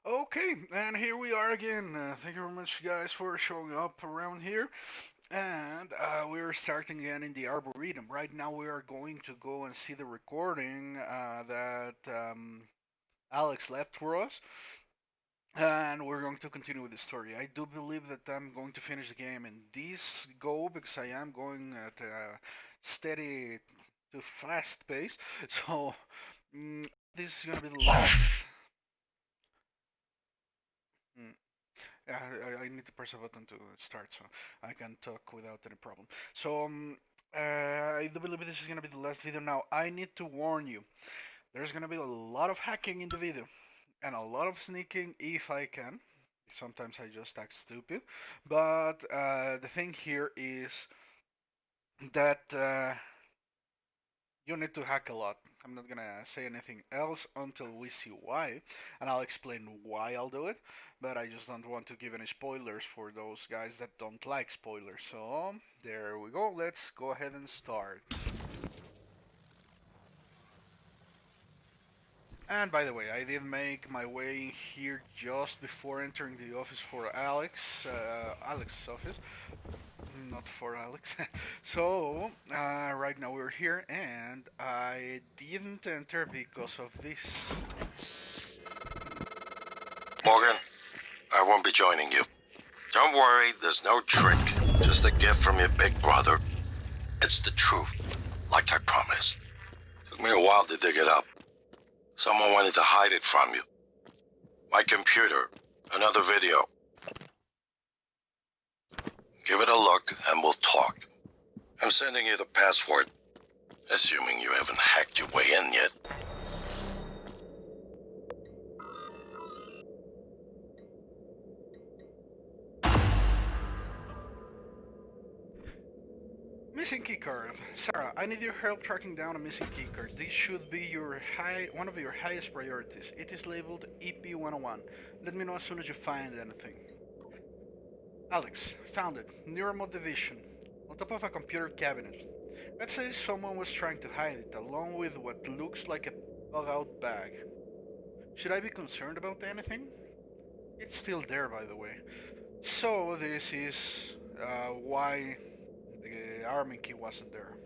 Okay, and here we are again. Thank you very much, guys, for showing up around here. And we're starting again in the Arboretum. Right now, we are going to go and see the recording that Alex left for us. And we're going to continue with the story. I do believe that I'm going to finish the game in this go because I am going at a steady to fast pace. So, this is going to be the last. Mm, I need to press a button to start, so I can talk without any problem. So, I do believe this is gonna be the last video. Now, I need to warn you. There's gonna be a lot of hacking in the video, and a lot of sneaking if I can. Sometimes I just act stupid, but the thing here is that you need to hack a lot. I'm not gonna say anything else until we see why, and I'll explain why I'll do it. But I just don't want to give any spoilers for those guys that don't like spoilers. So there we go. Let's go ahead and start. And by the way, I did make my way here just before entering the office for Alex's office, not for Alex. So right now we're here, and I didn't enter because of this. Morgan, I won't be joining you. Don't worry, there's no trick. Just a gift from your big brother. It's the truth, like I promised. Took me a while to dig it up. Someone wanted to hide it from you. My computer, another video. Give it a look and we'll talk. I'm sending you the password, assuming you haven't hacked your way in yet. Missing keycard. Sarah, I need your help tracking down a missing keycard. This should be one of your highest priorities. It is labeled EP101. Let me know as soon as you find anything. Alex, found it. Neuromod division. On top of a computer cabinet. Let's say someone was trying to hide it, along with what looks like a bug-out bag. Should I be concerned about anything? It's still there, by the way. So this is why the army key wasn't there.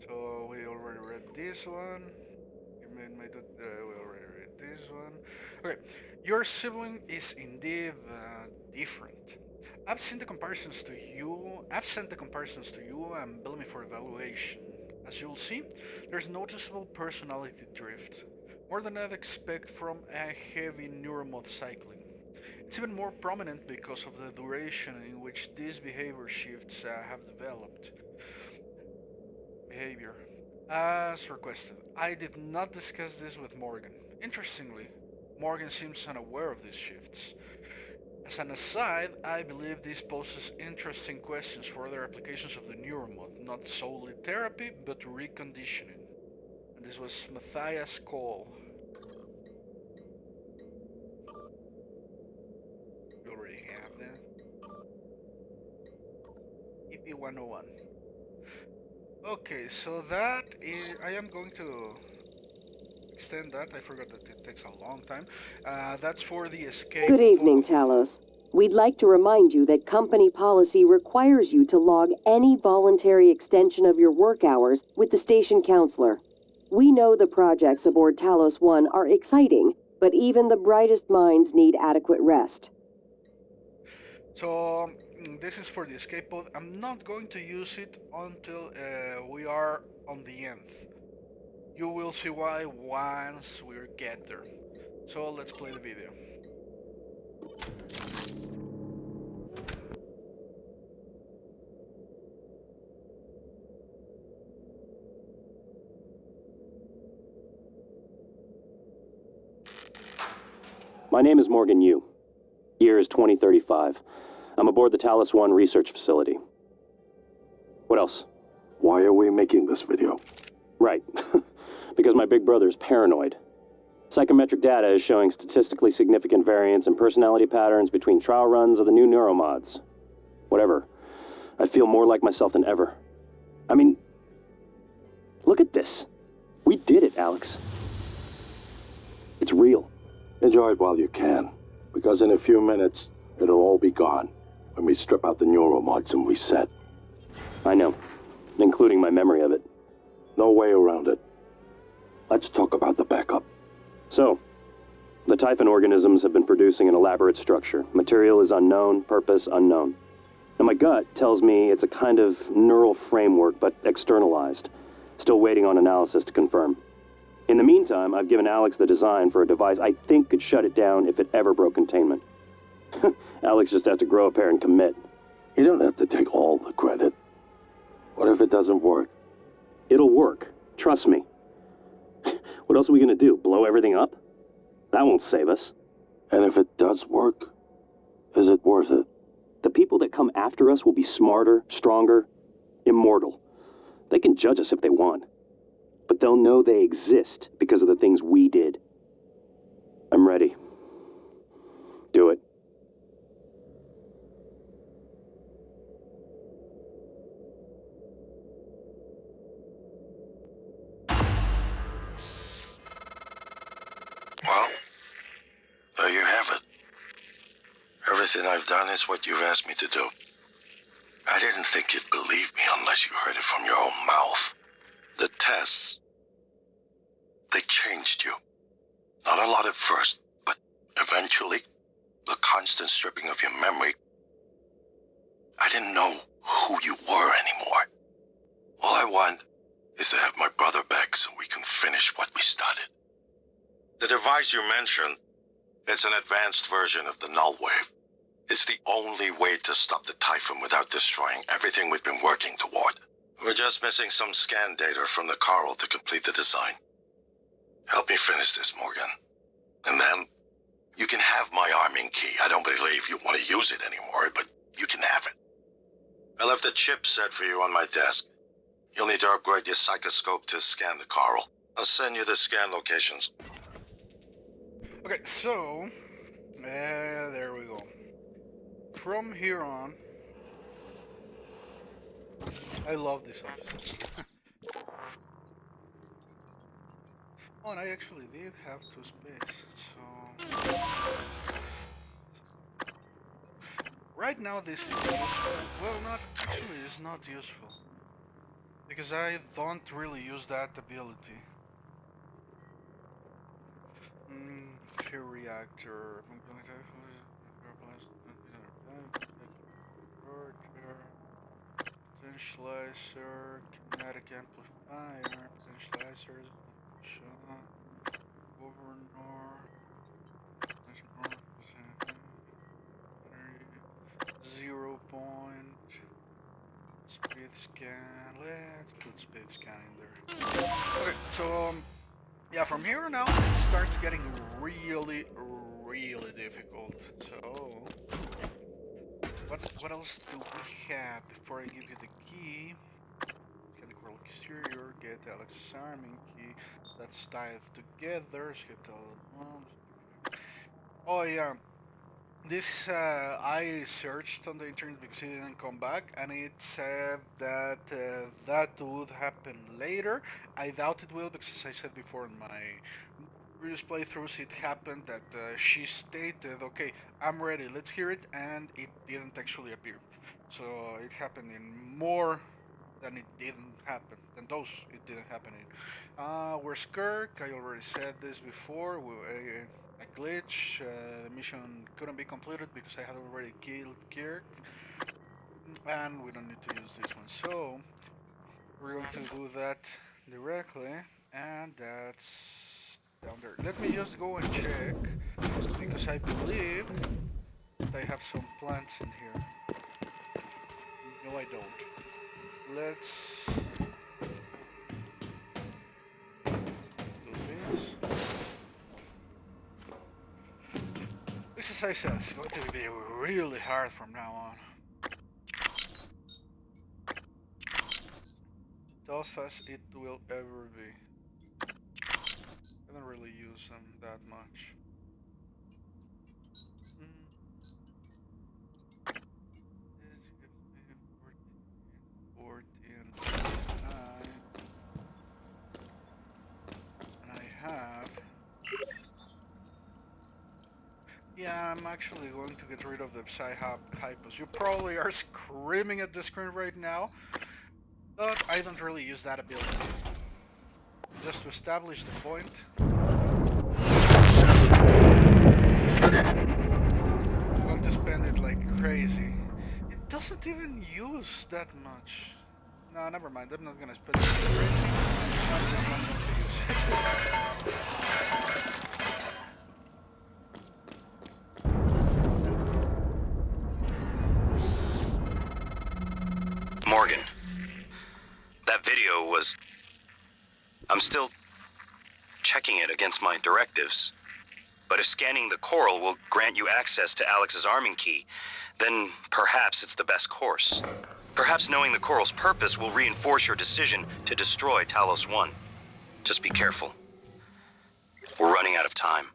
So we already read this one. We already read this one. Okay, your sibling is indeed different. I've seen the comparisons to you. I've sent the comparisons to you and Bellamy for evaluation. As you'll see, there's noticeable personality drift, more than I'd expect from a heavy neuromod cycling. It's even more prominent because of the duration in which these behavior shifts have developed. Behavior. As requested, I did not discuss this with Morgan. Interestingly, Morgan seems unaware of these shifts. As an aside, I believe this poses interesting questions for other applications of the neuromod, not solely therapy, but reconditioning. And this was Matthias Cole. We already have that. EP101. Okay, so that is. I am going to extend that. I forgot that it takes a long time. That's for the escape. Good evening, Talos. We'd like to remind you that company policy requires you to log any voluntary extension of your work hours with the station counselor. We know the projects aboard Talos 1 are exciting, but even the brightest minds need adequate rest. So this is for the escape pod. I'm not going to use it until we are on the end. You will see why once we get there. So let's play the video. My name is Morgan Yu. Year is 2035. I'm aboard the Talos 1 research facility. What else? Why are we making this video? Right. Because my big brother is paranoid. Psychometric data is showing statistically significant variance in personality patterns between trial runs of the new neuromods. Whatever. I feel more like myself than ever. I mean, look at this. We did it, Alex. It's real. Enjoy it while you can, because in a few minutes, it'll all be gone when we strip out the neuromods and reset. I know, including my memory of it. No way around it. Let's talk about the backup. So, the Typhon organisms have been producing an elaborate structure. Material is unknown, purpose unknown. And my gut tells me it's a kind of neural framework, but externalized. Still waiting on analysis to confirm. In the meantime, I've given Alex the design for a device I think could shut it down if it ever broke containment. Alex just has to grow a pair and commit. You don't have to take all the credit. What if it doesn't work? It'll work. Trust me. What else are we gonna do? Blow everything up? That won't save us. And if it does work, is it worth it? The people that come after us will be smarter, stronger, immortal. They can judge us if they want. But they'll know they exist because of the things we did. I'm ready. Do it. Well, there you have it. Everything I've done is what you've asked me to do. I didn't think you'd believe me unless you heard it from your own mouth. The tests, they changed you. Not a lot at first, but eventually, the constant stripping of your memory, I didn't know who you were anymore. All I want is to have my brother back so we can finish what we started. The device you mentioned, it's an advanced version of the null wave. It's the only way to stop the Typhon without destroying everything we've been working toward. We're just missing some scan data from the coral to complete the design. Help me finish this, Morgan. And then, you can have my arming key. I don't believe you want to use it anymore, but you can have it. I left the chip set for you on my desk. You'll need to upgrade your psychoscope to scan the coral. I'll send you the scan locations. Okay, so there we go. From here on, I love this office. Oh, and I actually did have 2 space, so right now this is useful. Well, not actually, it's not useful because I don't really use that ability. Fuel reactor. Potentializer, kinetic amplifier, potentializer, governor, 0 point, speed scan, let's put speed scan in there. Okay, so yeah, from here on out it starts getting really difficult. So what else do we have before I give you the key? Get the coral exterior, get Alex's arming key, let's tie it together, skip the oh yeah. This I searched on the internet because it didn't come back, and it said that that would happen later. I doubt it will because, as I said before in my previous playthroughs, it happened that she stated, "Okay, I'm ready. Let's hear it," and it didn't actually appear. So it happened in more than it didn't happen. Than those it didn't happen in. Where's Kirk? I already said this before. A glitch. The mission couldn't be completed because I had already killed Kirk, and we don't need to use this one. So we're going to do that directly, and that's down there. Let me just go and check because I believe that I have some plants in here. No, I don't. Let's do this. This, as I said, is going to be really hard from now on. Tough as it will ever be. I don't really use them that much. This gives me 14, 9. And I have Yeah, I'm actually going to get rid of the Psy-Hypos. You probably are screaming at the screen right now, but I don't really use that ability. Just to establish the point. I'm going to spend it like crazy. It doesn't even use that much. No, never mind. I'm not gonna spend it like crazy. I'm just not going to use it. Morgan, that video was... I'm still checking it against my directives. But if scanning the coral will grant you access to Alex's arming key, then perhaps it's the best course. Perhaps knowing the coral's purpose will reinforce your decision to destroy Talos 1. Just be careful. We're running out of time.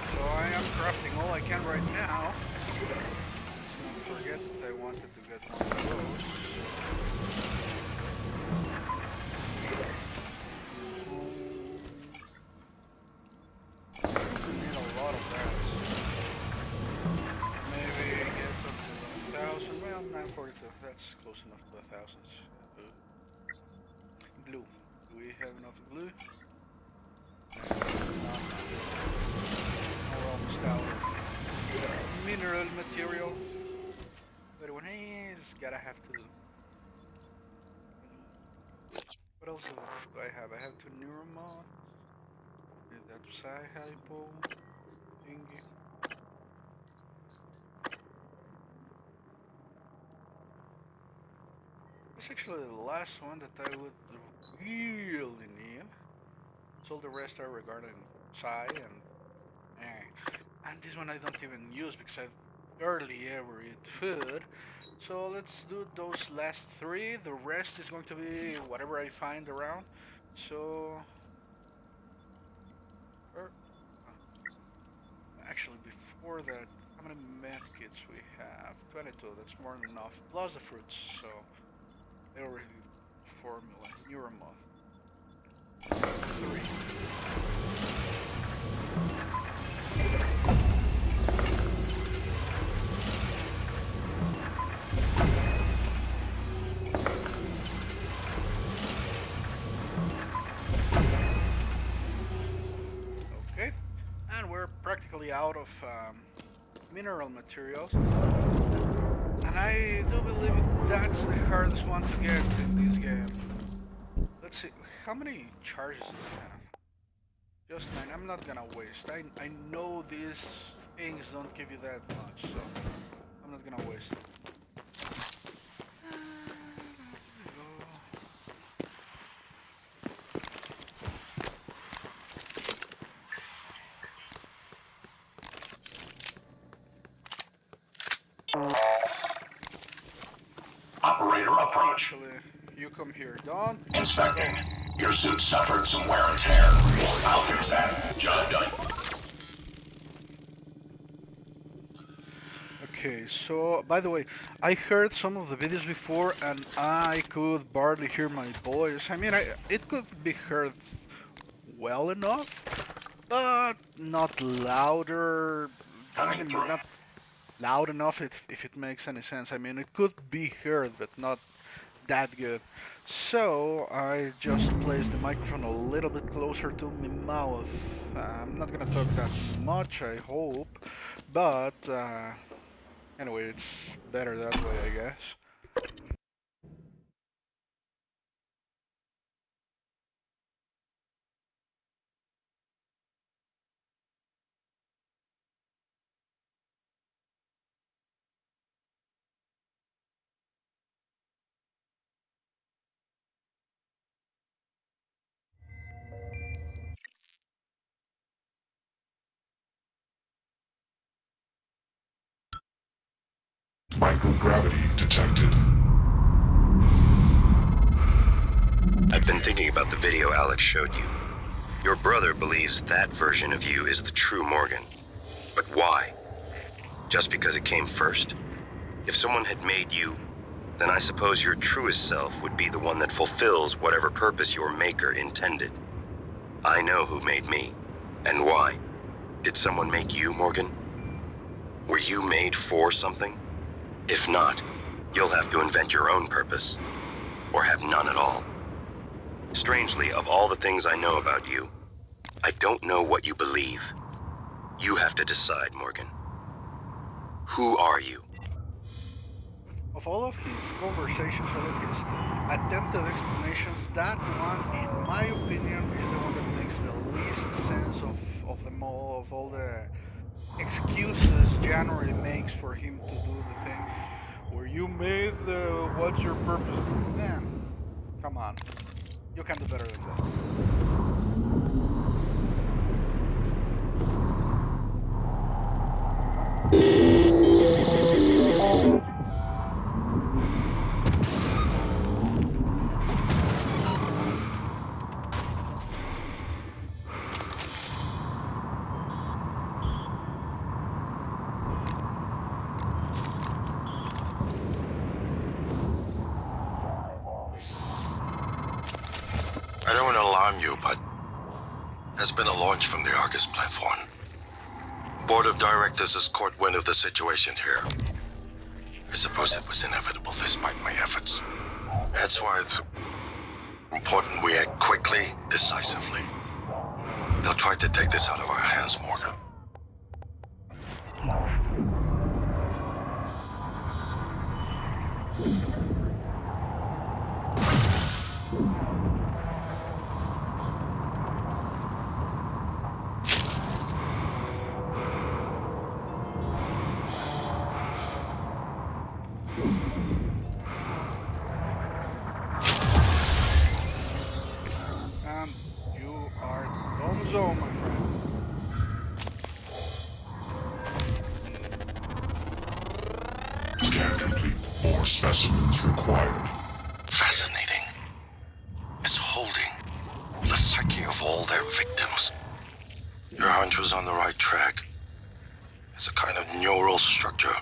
So I am crafting all I can right now. Let's not forget that I wanted to get one of those. I need a lot of that. Maybe get up to 1,000. Well, 942. That's close enough to 1,000. Glue. Do we have enough glue? Not enough. We're almost out of mineral material. But when he's gotta have to. What else do I have? I have two neuromod. Is that Psy-Hypo thingy? That's actually the last one that I would really need. So all the rest are regarding Psy and and this one I don't even use because I barely ever eat food. So let's do those last three. The rest is going to be whatever I find around. So, actually before that, how many meth kits we have? 22. That's more than enough. Plus the fruits. So they already formula. Neuromoth. 3. Okay, and we're practically out of mineral materials. And I do believe that's the hardest one to get in this game. Let's see, how many charges do we have? Just 9. I'm not gonna waste. I know these things don't give you that much, so I'm not gonna waste it. Operator approach. Actually, you come here, Dawn. Inspecting. Your suit suffered some wear and tear. I'll fix that. Job done. Okay, so by the way, I heard some of the videos before and I could barely hear my voice. I mean, it could be heard well enough, but not louder. I Coming mean, through. not loud enough if it makes any sense. I mean, it could be heard, but not that good. So I just placed the microphone a little bit closer to my mouth. I'm not gonna talk that much, I hope, but anyway, it's better that way, I guess. Microgravity detected. I've been thinking about the video Alex showed you. Your brother believes that version of you is the true Morgan. But why? Just because it came first? If someone had made you, then I suppose your truest self would be the one that fulfills whatever purpose your maker intended. I know who made me, and why. Did someone make you, Morgan? Were you made for something? If not, you'll have to invent your own purpose, or have none at all. Strangely, of all the things I know about you, I don't know what you believe. You have to decide, Morgan. Who are you? Of all of his conversations, all of his attempted explanations, that one, in my opinion, is the one that makes the least sense of them all, of all the excuses January makes for him to do the thing. Where you made the what's your purpose? Man, come on. You can do better than that. I don't want to alarm you, but there's been a launch from the Argus platform. Board of Directors has caught wind of the situation here. I suppose it was inevitable despite my efforts. That's why it's important we act quickly, decisively. They'll try to take this out of our hands, Morgan. And you are Gonzo, my friend. Scan complete. More specimens required. Fascinating. It's holding the psyche of all their victims. Your hunch was on the right track. It's a kind of neural structure.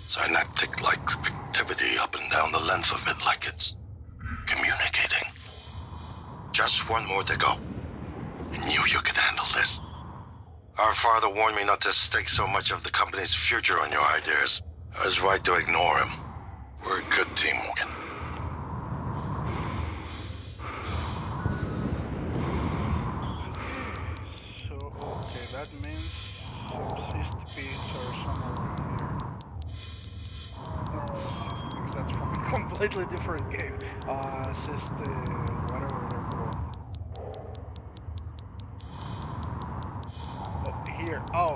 Synaptic-like activity up and down the length of it, like it's communicating. Just one more to go. I knew you could handle this. Our father warned me not to stake so much of the company's future on your ideas. I was right to ignore him. We're a good team, Morgan. Okay, that means some CSTPs are somewhere around here. Not CSTPs, that's from a completely different game. Whatever they're called. Oh, here. Oh.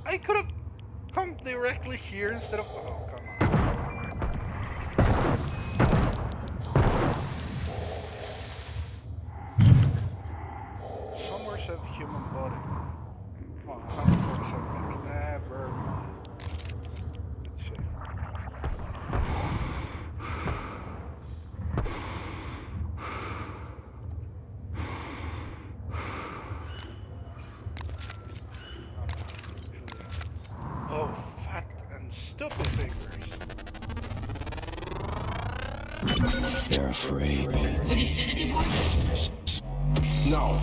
I could have come directly here instead of... Oh, come on. Somewhere said human body. Come on, 147 meters. Never mind. Let's see. Oh, fat and stupid fingers. They're afraid. No.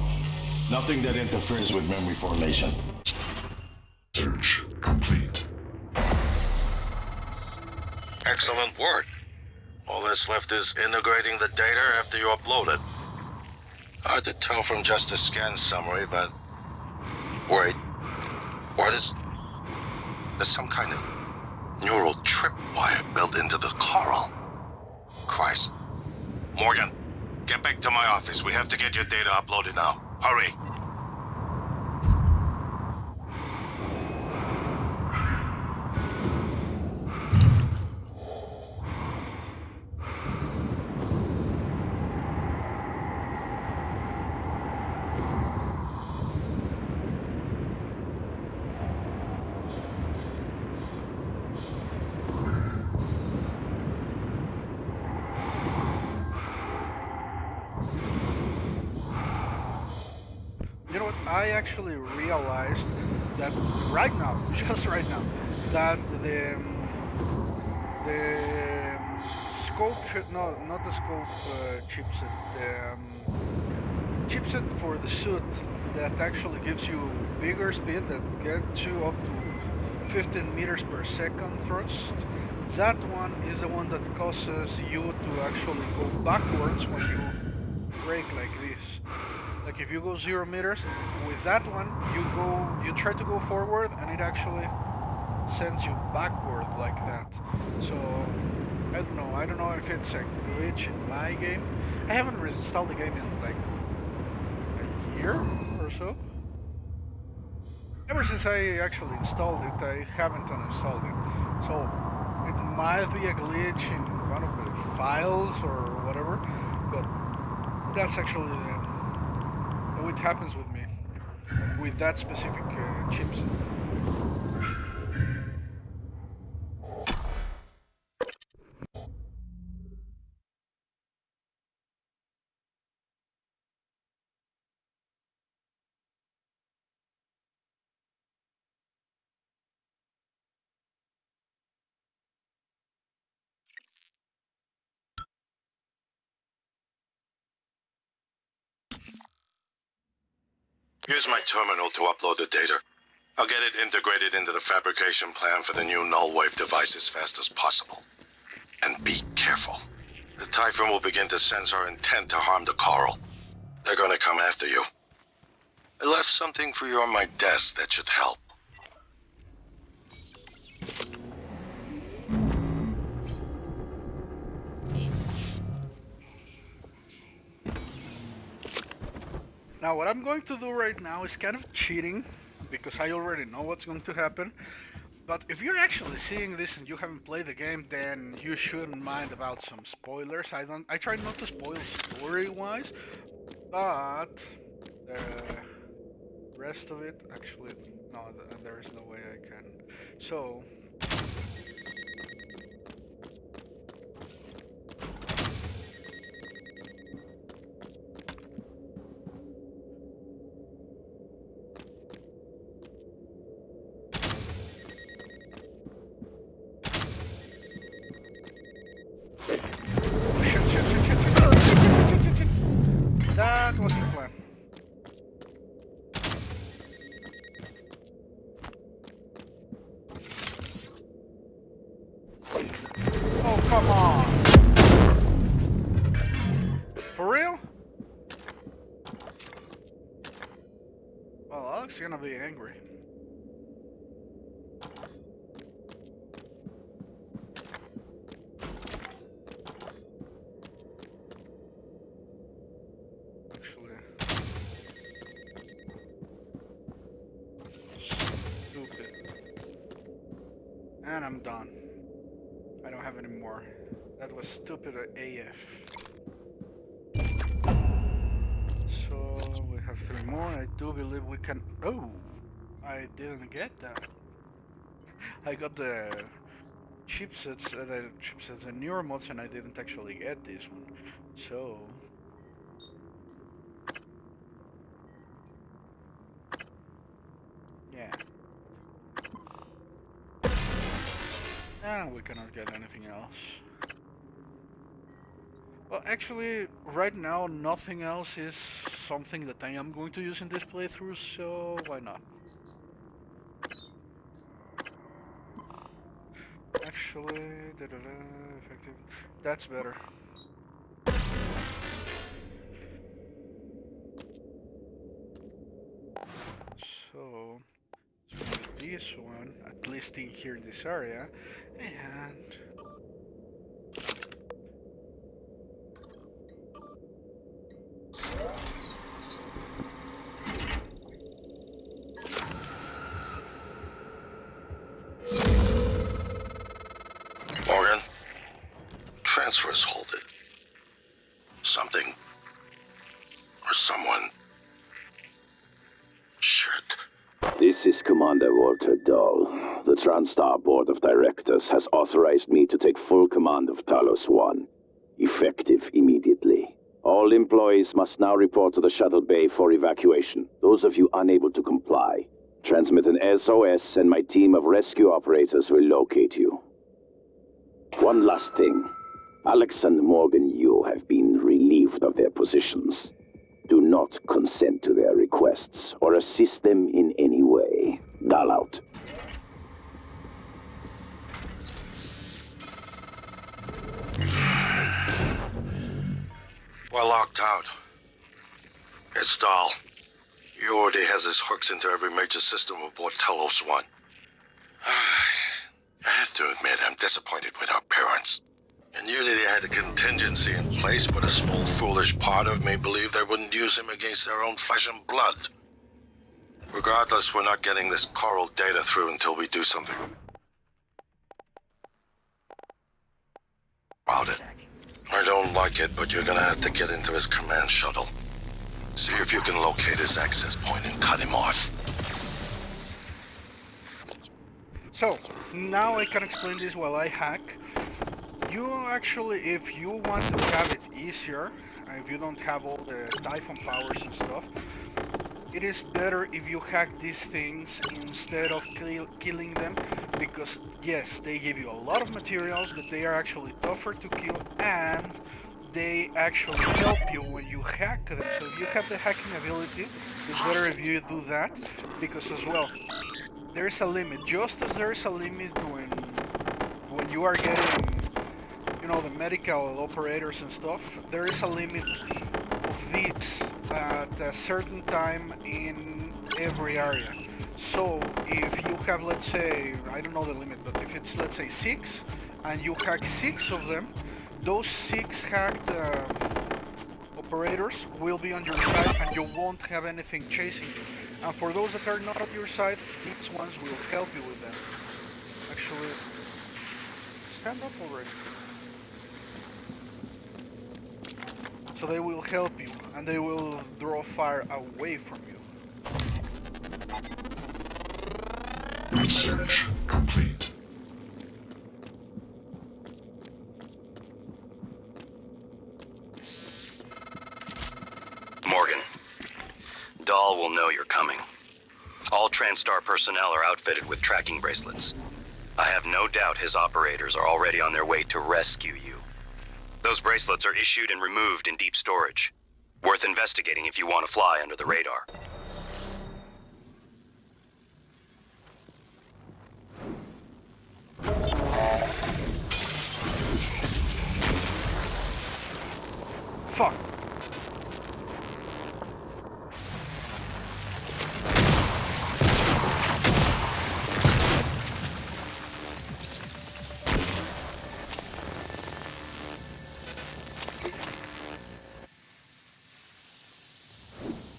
Nothing that interferes with memory formation. Search complete. Excellent work. All that's left is integrating the data after you upload it. Hard to tell from just a scan summary, but... Wait. What is... There's some kind of neural tripwire built into the coral. Christ. Morgan, get back to my office. We have to get your data uploaded now. Hurry. I actually realized that right now, just right now, that the scope should not the scope chipset, the chipset for the suit that actually gives you bigger speed that gets you up to 15 meters per second thrust. That one is the one that causes you to actually go backwards when you brake like this. Like if you go 0 meters, with that one you try to go forward and it actually sends you backward like that. So I don't know if it's a glitch in my game. I haven't reinstalled the game in like a year or so. Ever since I actually installed it, I haven't uninstalled it. So it might be a glitch in one of the files or whatever, but that's actually how it happens with me, with that specific chipset. Use my terminal to upload the data. I'll get it integrated into the fabrication plan for the new null wave device as fast as possible. And be careful. The Typhon will begin to sense our intent to harm the coral. They're gonna come after you. I left something for you on my desk that should help. Now what I'm going to do right now is kind of cheating, because I already know what's going to happen. But if you're actually seeing this and you haven't played the game, then you shouldn't mind about some spoilers. I try not to spoil story-wise, but the rest of it, actually, no, there is no way I can. So, shit. That wasn't the plan. Oh, come on! For real? Well, Alex is gonna be angry. Actually, stupid. And I'm done. I don't have any more. That was stupid AF. So we have 3 more. I do believe we can. Oh, I didn't get that. I got the the newer mods, and I didn't actually get this one. So yeah. And we cannot get anything else. Well, actually, right now, nothing else is something that I am going to use in this playthrough, so why not? Actually, effective. That's better. So, this one, at least in here, this area, and Morgan, transfers hold it. Something. Or someone. Shit. This is Commander Walter Dahl. The TranStar Board of Directors has authorized me to take full command of Talos 1, effective immediately. All employees must now report to the Shuttle Bay for evacuation. Those of you unable to comply, transmit an SOS and my team of rescue operators will locate you. One last thing. Alex and Morgan Yu have been relieved of their positions. Do not consent to their requests or assist them in any way. Dahl out. We're locked out. It's Dahl. He already has his hooks into every major system aboard Telos 1. I have to admit, I'm disappointed with our parents. I knew that they had a contingency in place, but a small foolish part of me believed they wouldn't use him against their own flesh and blood. Regardless, we're not getting this coral data through until we do something about it. I don't like it, but you're gonna have to get into his command shuttle. See if you can locate his access point and cut him off. So, now I can explain this while I hack. You actually, if you want to have it easier, if you don't have all the Typhon powers and stuff, it is better if you hack these things instead of killing them, because yes, they give you a lot of materials, but they are actually tougher to kill, and they actually help you when you hack them. So if you have the hacking ability, it's better if you do that, because as well, there is a limit. Just as there is a limit when you are getting, you know, the medical operators and stuff, there is a limit of these at a certain time in every area. So if you have, let's say, I don't know the limit, but if it's, let's say, 6, and you hack 6 of them, those 6 hacked operators will be on your side, and you won't have anything chasing you. And for those that are not on your side, these ones will help you with them. Actually, stand up already. So they will help you, and they will draw fire away from you. Research complete. Morgan, Dahl will know you're coming. All TranStar personnel are outfitted with tracking bracelets. I have no doubt his operators are already on their way to rescue you. Those bracelets are issued and removed in deep storage. Worth investigating if you want to fly under the radar. Fuck!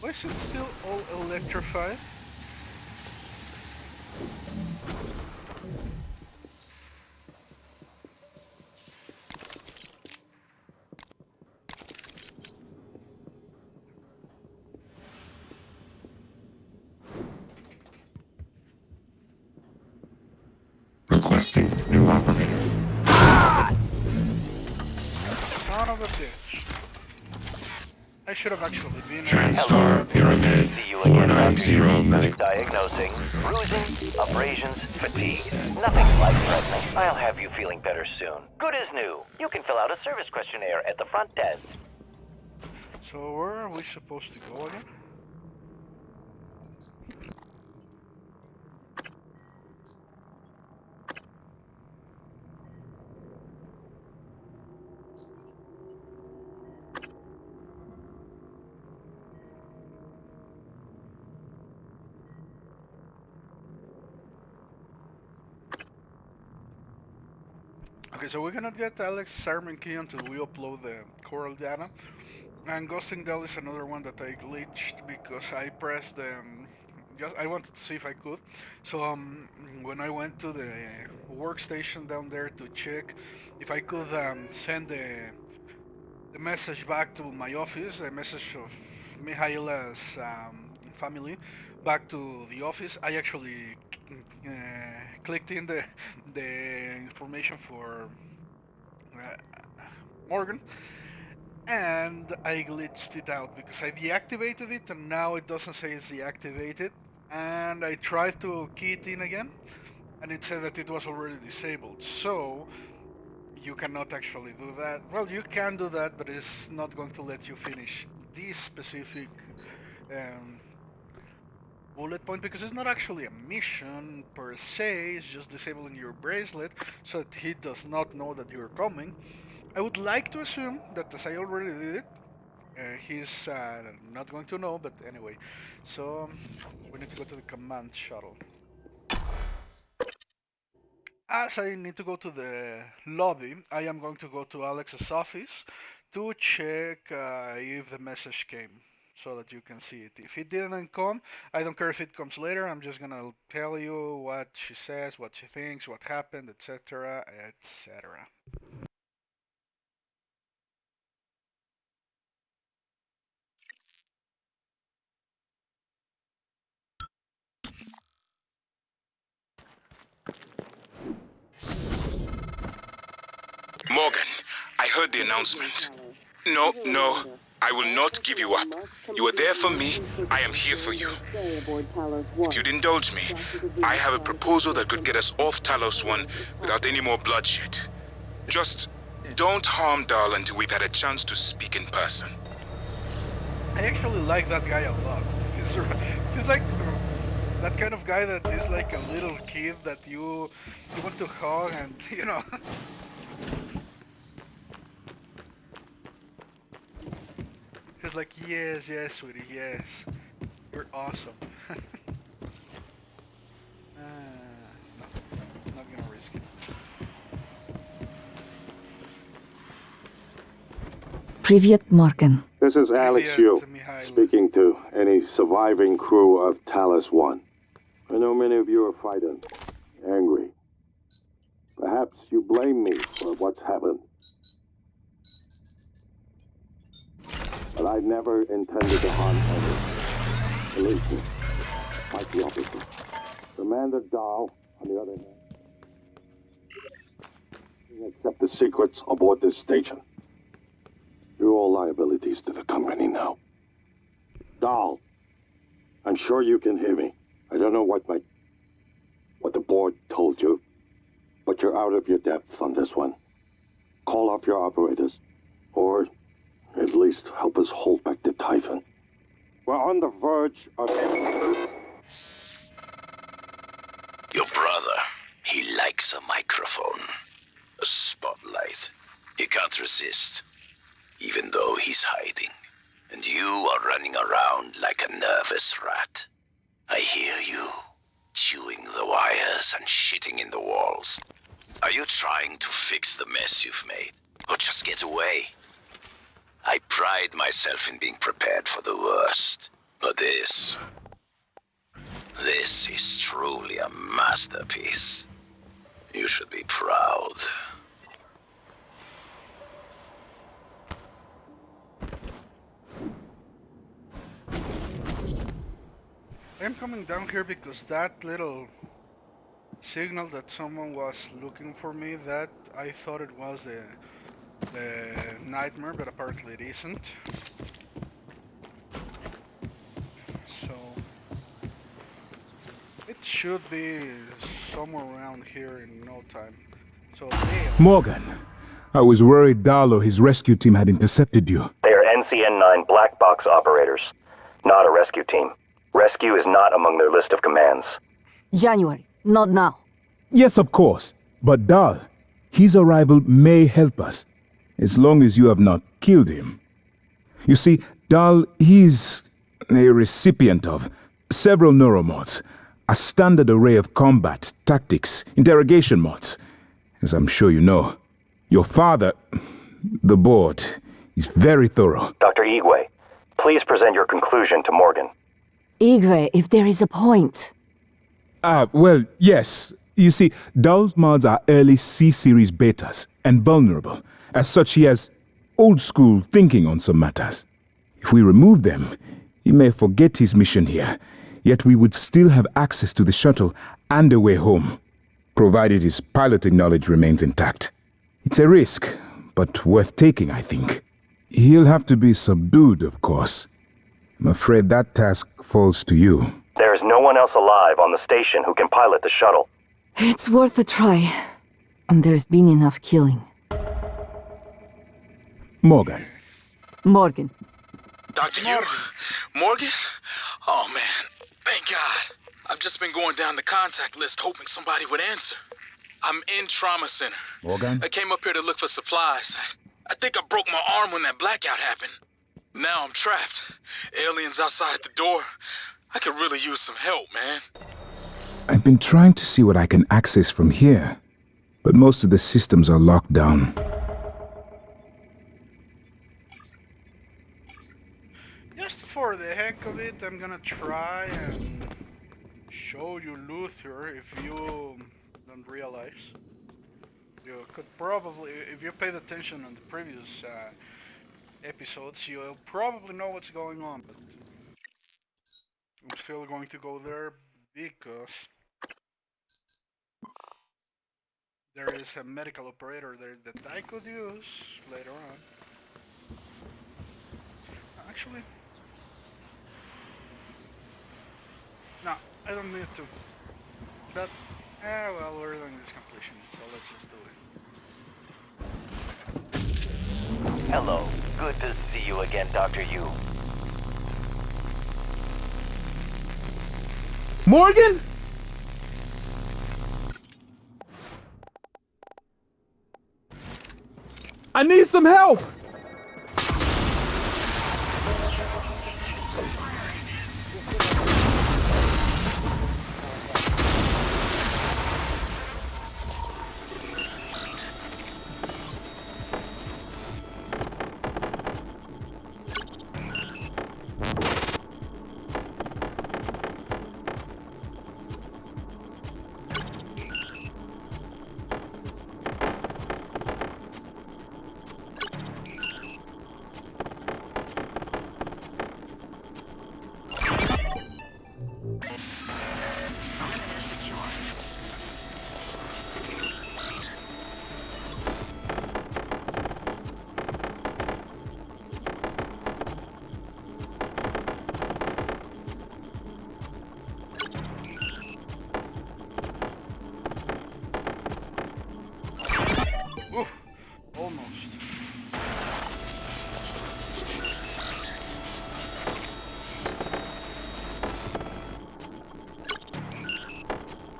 Why is it still all electrified? Requesting new operator. Son of a bitch. I should have actually been... TranStar Pyramid See you again, 490 medic. Diagnosing bruising, abrasions, fatigue. Nothing life-threatening. I'll have you feeling better soon. Good as new. You can fill out a service questionnaire at the front desk. So where are we supposed to go again? Okay, so we cannot get Alex's arming key until we upload the coral data. And Ghosting Dahl is another one that I glitched because I pressed I wanted to see if I could. So when I went to the workstation down there to check if I could send the message back to my office, the message of Mihaila's family back to the office, I actually clicked in the information for Morgan, and I glitched it out because I deactivated it and now it doesn't say it's deactivated. And I tried to key it in again and it said that it was already disabled. So you cannot actually do that. Well, you can do that, but it's not going to let you finish this specific bullet point because it's not actually a mission per se. It's just disabling your bracelet so that he does not know that you're coming. I would like to assume that as I already did it, he's not going to know, but anyway. So we need to go to the command shuttle. As I need to go to the lobby, I am going to go to Alex's office to check if the message came so that you can see it. If it didn't come, I don't care if it comes later, I'm just gonna tell you what she says, what she thinks, what happened, etc., etc. Morgan, I heard the announcement. No, I will not give you up. You are there for me, I am here for you. If you'd indulge me, I have a proposal that could get us off Talos 1 without any more bloodshed. Just don't harm Dahl until we've had a chance to speak in person. I actually like that guy a lot. He's like that kind of guy that is like a little kid that you want to hug and, you know. He's like, yes, sweetie, yes. You're awesome. No, I'm not gonna risk it. Привет, Morgan. This is Alex Yu, speaking to any surviving crew of Talos 1. I know many of you are frightened, angry. Perhaps you blame me for what's happened. But I never intended to harm others. Believe me, quite the opposite. Commander Dahl, on the other hand, accept the secrets aboard this station. You're all liabilities to the company now. Dahl, I'm sure you can hear me. I don't know what the board told you, but you're out of your depth on this one. Call off your operators, or at least help us hold back the Typhon. We're on the verge of... Your brother, he likes a microphone, a spotlight. He can't resist, even though he's hiding. And you are running around like a nervous rat. I hear you, chewing the wires and shitting in the walls. Are you trying to fix the mess you've made, or just get away? I pride myself in being prepared for the worst, but this is truly a masterpiece. You should be proud. I'm coming down here because that little signal that someone was looking for me, that I thought it was the nightmare, but apparently it isn't. So it should be somewhere around here in no time. So Morgan, I was worried Dahl or his rescue team had intercepted you. They are NCN-9 black box operators, not a rescue team. Rescue is not among their list of commands. January, not now. Yes, of course. But Dahl, his arrival may help us, as long as you have not killed him. You see, Dahl, he's a recipient of several neuromods, a standard array of combat, tactics, interrogation mods. As I'm sure you know, your father, the board, is very thorough. Dr. Igwe, please present your conclusion to Morgan. Igwe, if there is a point. Well, yes. You see, Dahl's mods are early C-series betas and vulnerable. As such, he has old-school thinking on some matters. If we remove them, he may forget his mission here, yet we would still have access to the shuttle and a way home, provided his piloting knowledge remains intact. It's a risk, but worth taking, I think. He'll have to be subdued, of course. I'm afraid that task falls to you. There is no one else alive on the station who can pilot the shuttle. It's worth a try. And there's been enough killing. Morgan. Morgan. Dr. Yu? Morgan? Oh, man. Thank God. I've just been going down the contact list hoping somebody would answer. I'm in trauma center. Morgan? I came up here to look for supplies. I think I broke my arm when that blackout happened. Now I'm trapped. Aliens outside the door. I could really use some help, man. I've been trying to see what I can access from here, but most of the systems are locked down. Just for the heck of it, I'm gonna try and show you Luther if you don't realize. You could probably, if you paid attention on the previous episodes, you'll probably know what's going on, but I'm still going to go there because there is a medical operator there that I could use later on. Actually, no, I don't need to. But, well, we're doing this completionist, so let's just do it. Hello. Good to see you again, Dr. Yu. Morgan? I need some help!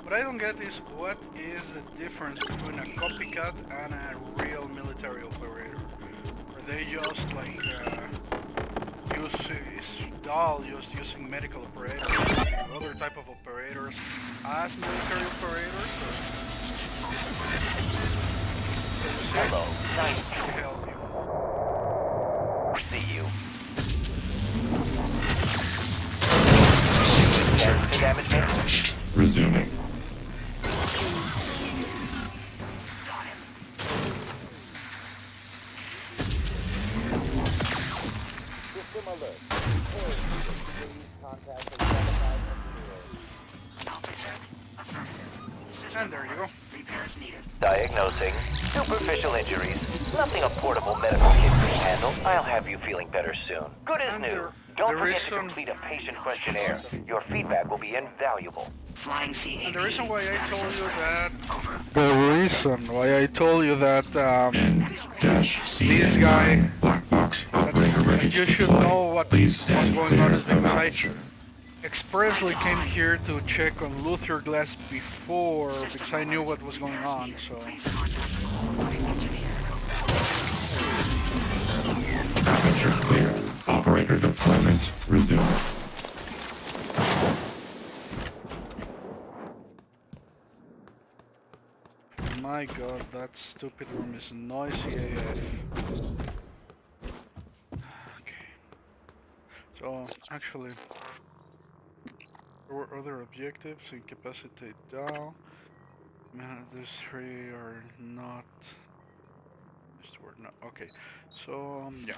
What I don't get is what is the difference between a copycat and a real military operator? Are they just like is Dahl just using medical operators and other type of operators as military operators? Hello, nice to help you. See you. Damage damage. Resuming. And there you go. Diagnosing. Superficial injuries. Nothing a portable medical kit can handle. I'll have you feeling better soon. Good as new. Don't forget to complete a patient questionnaire. Your feedback will be invaluable. And the reason why I told you that... this guy... that you should know what's going on is because I expressly came here to check on Luther Glass before, because I knew what was going on, so... Aperture clear. Operator deployment resumed. My god, that stupid room is noisy AF. Okay. So, actually... there were other objectives: incapacitate Dahl. Man, these three are not. These were not. Okay, so yeah.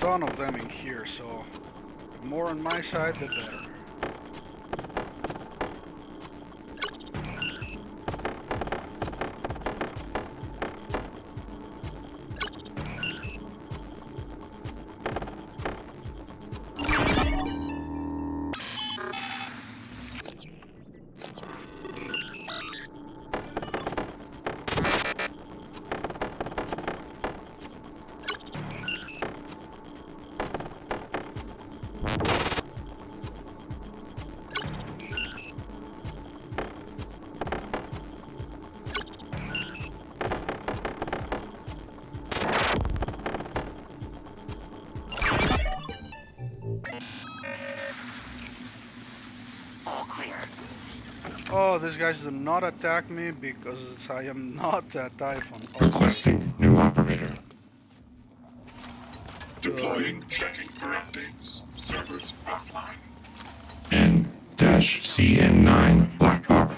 ton of them in here, so the more on my side, the better. Oh, these guys do not attack me because I am not a Typhon. Requesting new operator. Deploying, checking for updates. Servers offline. N-CN9 Blackhawk.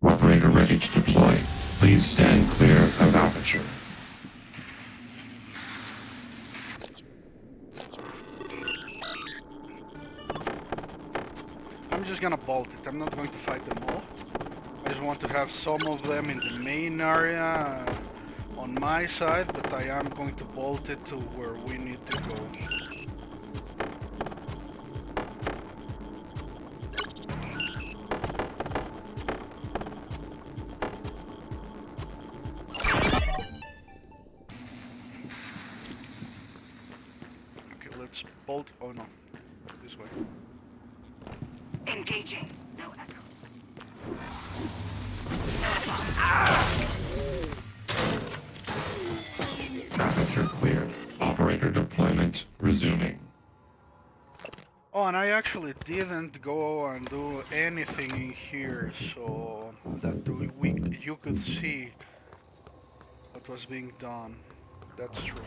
Operator ready to deploy. Please stand clear of aperture. I'm just gonna bolt it. I'm not going to fight them all. I just want to have some of them in the main area on my side, but I am going to bolt it to where we need to go. Okay, let's bolt. Oh no, this way. Engaging. No echo. Aperture cleared. Operator deployment resuming. Oh, and I actually didn't go and do anything in here, so that you could see what was being done. That's true.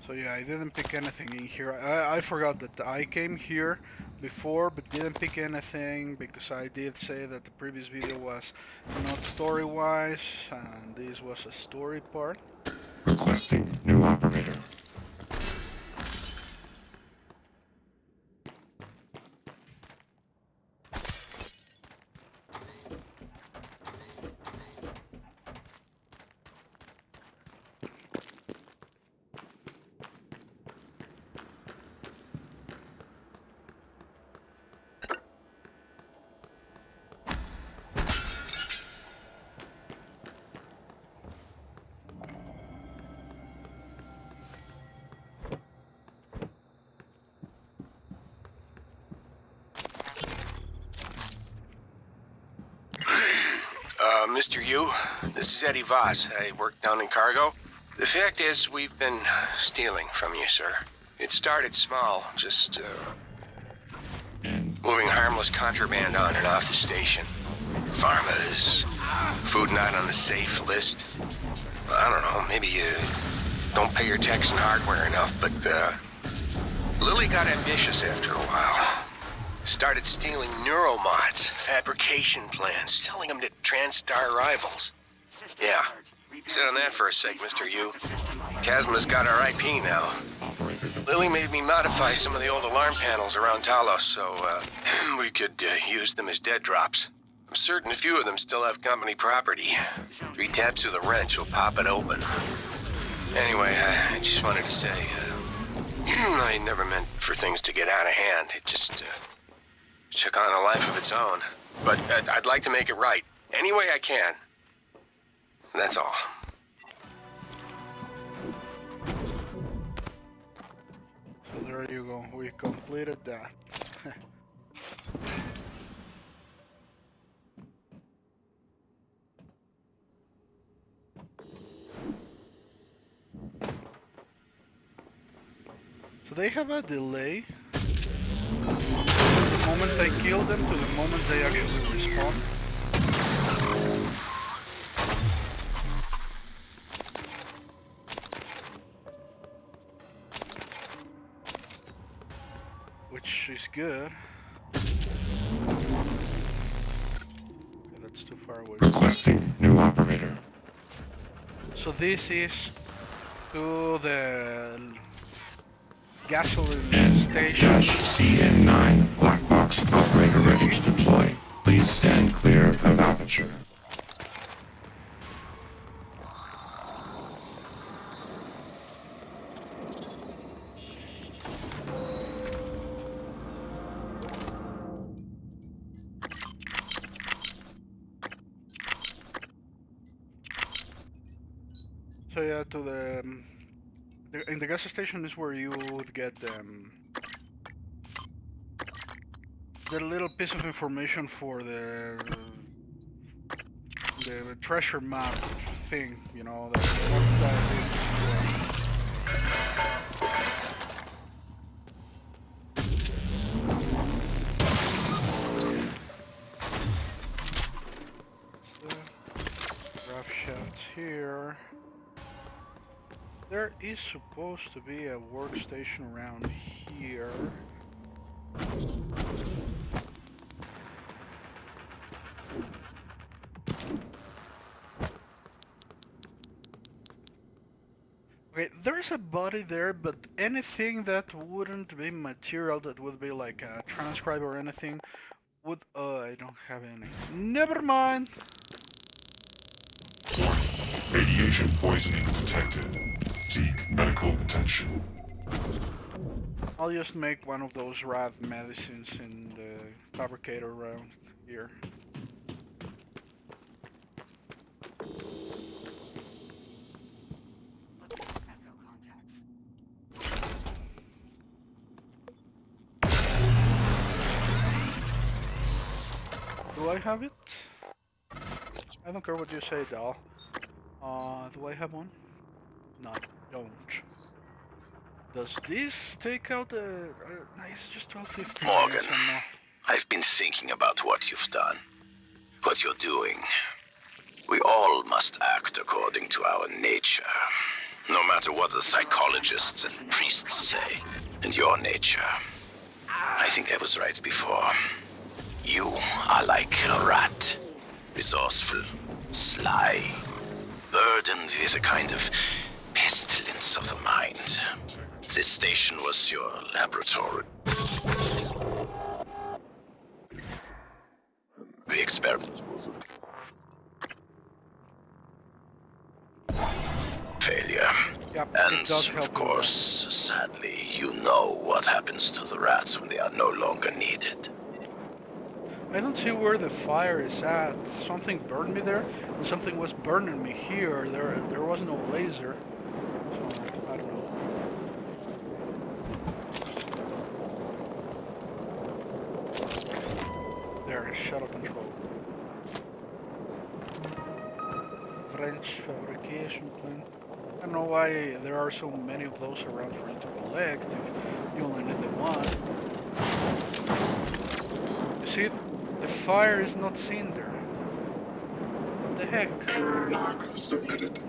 So yeah, I didn't pick anything in here. I forgot that I came here before, but didn't pick anything because I did say that the previous video was not story-wise, and this was a story part. Requesting new operator. Mr. Yu, this is Eddie Voss. I work down in cargo. The fact is, we've been stealing from you, sir. It started small, just moving harmless contraband on and off the station. Pharmas, food not on the safe list. I don't know, maybe you don't pay your tax and hardware enough, but Lily got ambitious after a while. Started stealing neuromods, fabrication plans, selling them to TranStar rivals. Yeah, sit on that for a sec, Mr. Yu. Chasma's got our IP now. Lily made me modify some of the old alarm panels around Talos so we could use them as dead drops. I'm certain a few of them still have company property. 3 taps with a wrench will pop it open. Anyway, I just wanted to say, I never meant for things to get out of hand. It just took on a life of its own. But I'd like to make it right, any way I can. That's all. So there you go, we completed that. So they have a delay. The moment I kill them to the moment they actually respawn. Which is good. it's too far away. Requesting new operator. So this is to the gasoline station. Dash CN9, black box operator ready to deploy. Please stand clear of aperture. So yeah, to the in the gas station is where you would get the little piece of information for the treasure map thing, you know, what that is. Rough shots here. There is supposed to be a workstation around here. Okay, there's a body there, but anything that wouldn't be material, that would be like a transcribe or anything, would... I don't have any. Never mind! Radiation poisoning detected. Seek medical attention. I'll just make one of those rad medicines in the fabricator around here. Do I have it? I don't care what you say, Dahl. Do I have one? No, I don't. Does this take out the... it's just 12:15. Morgan, I've been thinking about what you've done. What you're doing. We all must act according to our nature. No matter what the psychologists and priests say. And your nature. I think I was right before. You are like a rat. Resourceful, sly, burdened with a kind of pestilence of the mind. This station was your laboratory. The experiment was a failure. Yep, and, of course, sadly, you know what happens to the rats when they are no longer needed. I don't see where the fire is at. Something burned me there, and something was burning me here. There was no laser. So, I don't know. There is shuttle control. French fabrication plant. I don't know why there are so many of those around for you to collect if you only need the one. You see, the fire is not seen there. What the heck? Log submitted.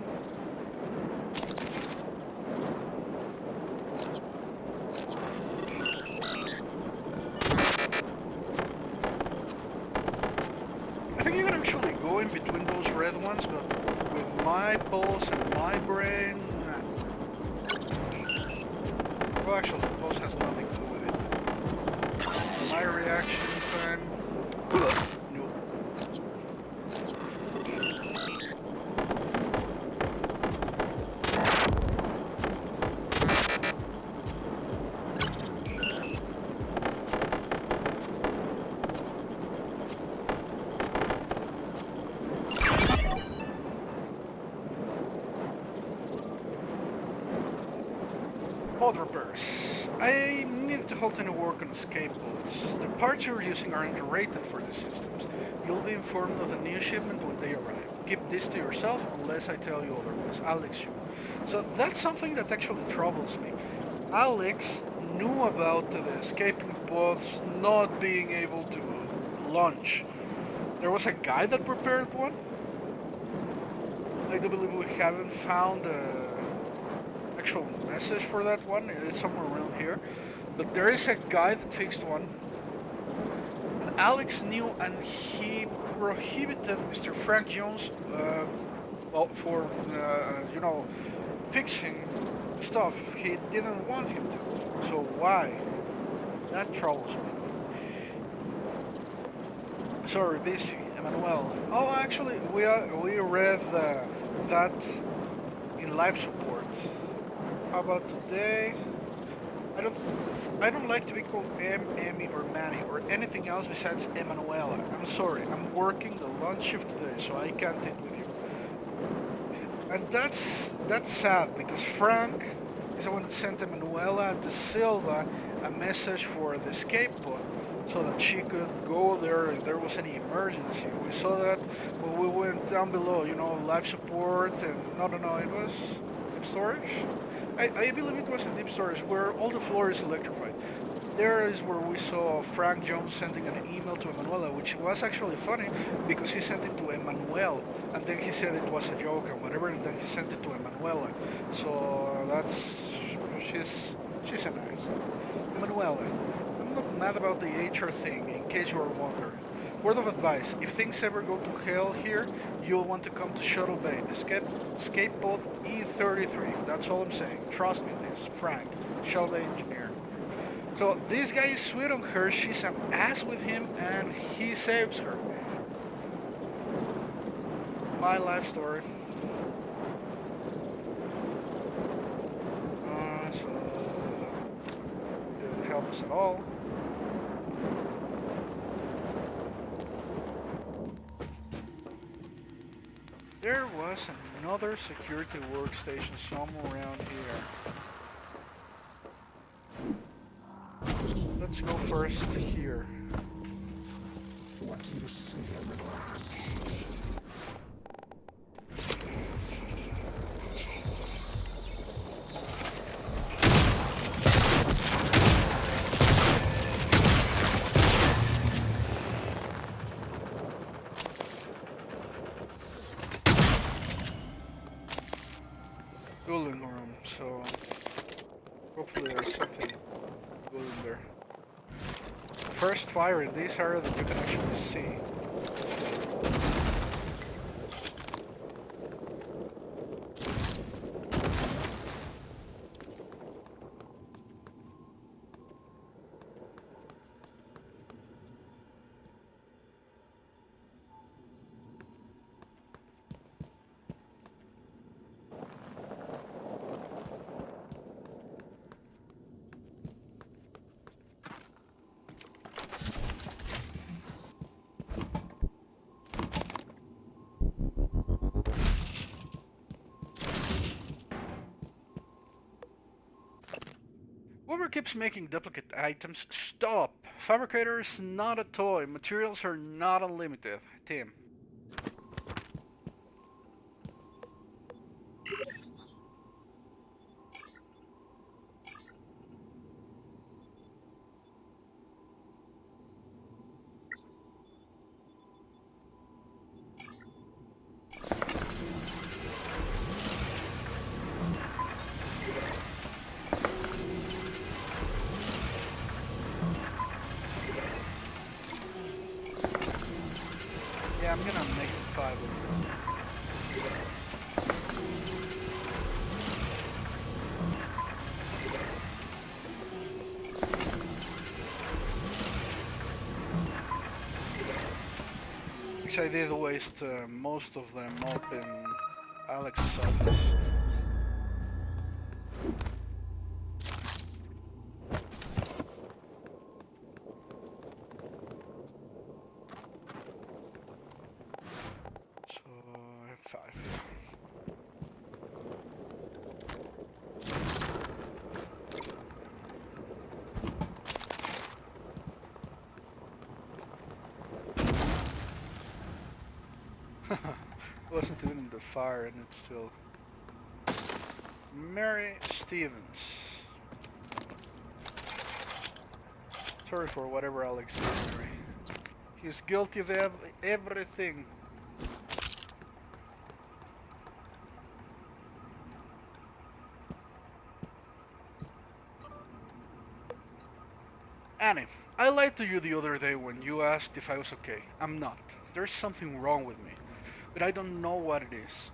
I think you can actually go in between those red ones, but with my pulse and my brain... Well, actually, the pulse has nothing to do with it. My reaction time... Nope. Pod repairs. I need to halt any work on escape pods. The parts you're using aren't rated for the systems. You'll be informed of the new shipment when they arrive. Keep this to yourself unless I tell you otherwise. Alex you. So that's something that actually troubles me. Alex knew about the escaping pods not being able to launch. There was a guy that prepared one. I do believe we haven't found actual message for that one. It's somewhere around here, but there is a guy that fixed one. Alex knew, and he prohibited Mr. Frank Jones, well, for fixing stuff he didn't want him to. So why? That troubles me. Sorry, busy, Emmanuel. Oh, actually, we read that in live support. How about today? I don't I don't like to be called Emmy or Manny or anything else besides Emanuela. I'm sorry, I'm working the lunch shift today, so I can't eat with you. And that's sad because Frank is the one that sent Emanuela de Silva a message for the escape pod so that she could go there if there was any emergency. We saw that when we went down below, life support and no, it was deep storage. I believe it was in deep storage where all the floor is electrified. There is where we saw Frank Jones sending an email to Emanuela, which was actually funny because he sent it to Emmanuel and then he said it was a joke and whatever, and then he sent it to Emanuela. So she's a nice Emanuela. I'm not mad about the HR thing, in case you are wondering. Word of advice: if things ever go to hell here, you'll want to come to Shuttle Bay, escape pod E33. That's all I'm saying. Trust me in this. Frank, Shuttle Bay engineer. So this guy is sweet on her, she's an ass with him, and he saves her. My life story. So didn't help us at all. There was another security workstation somewhere around here. Let's go first here. What do you see in the glass? Cooling room, so hopefully there's something good in there. First fire in this area that you can actually see. Whoever keeps making duplicate items, stop! Fabricator is not a toy. Materials are not unlimited. Tim. Yeah, I'm gonna make 5 of them. Which I did waste most of them up in Alex's office. So, 5. Wasn't even in the fire and it's still... Mary Stevens. Sorry for whatever Alex did, Mary. He's guilty of everything. Annie, I lied to you the other day when you asked if I was okay. I'm not. There's something wrong with me, but I don't know what it is.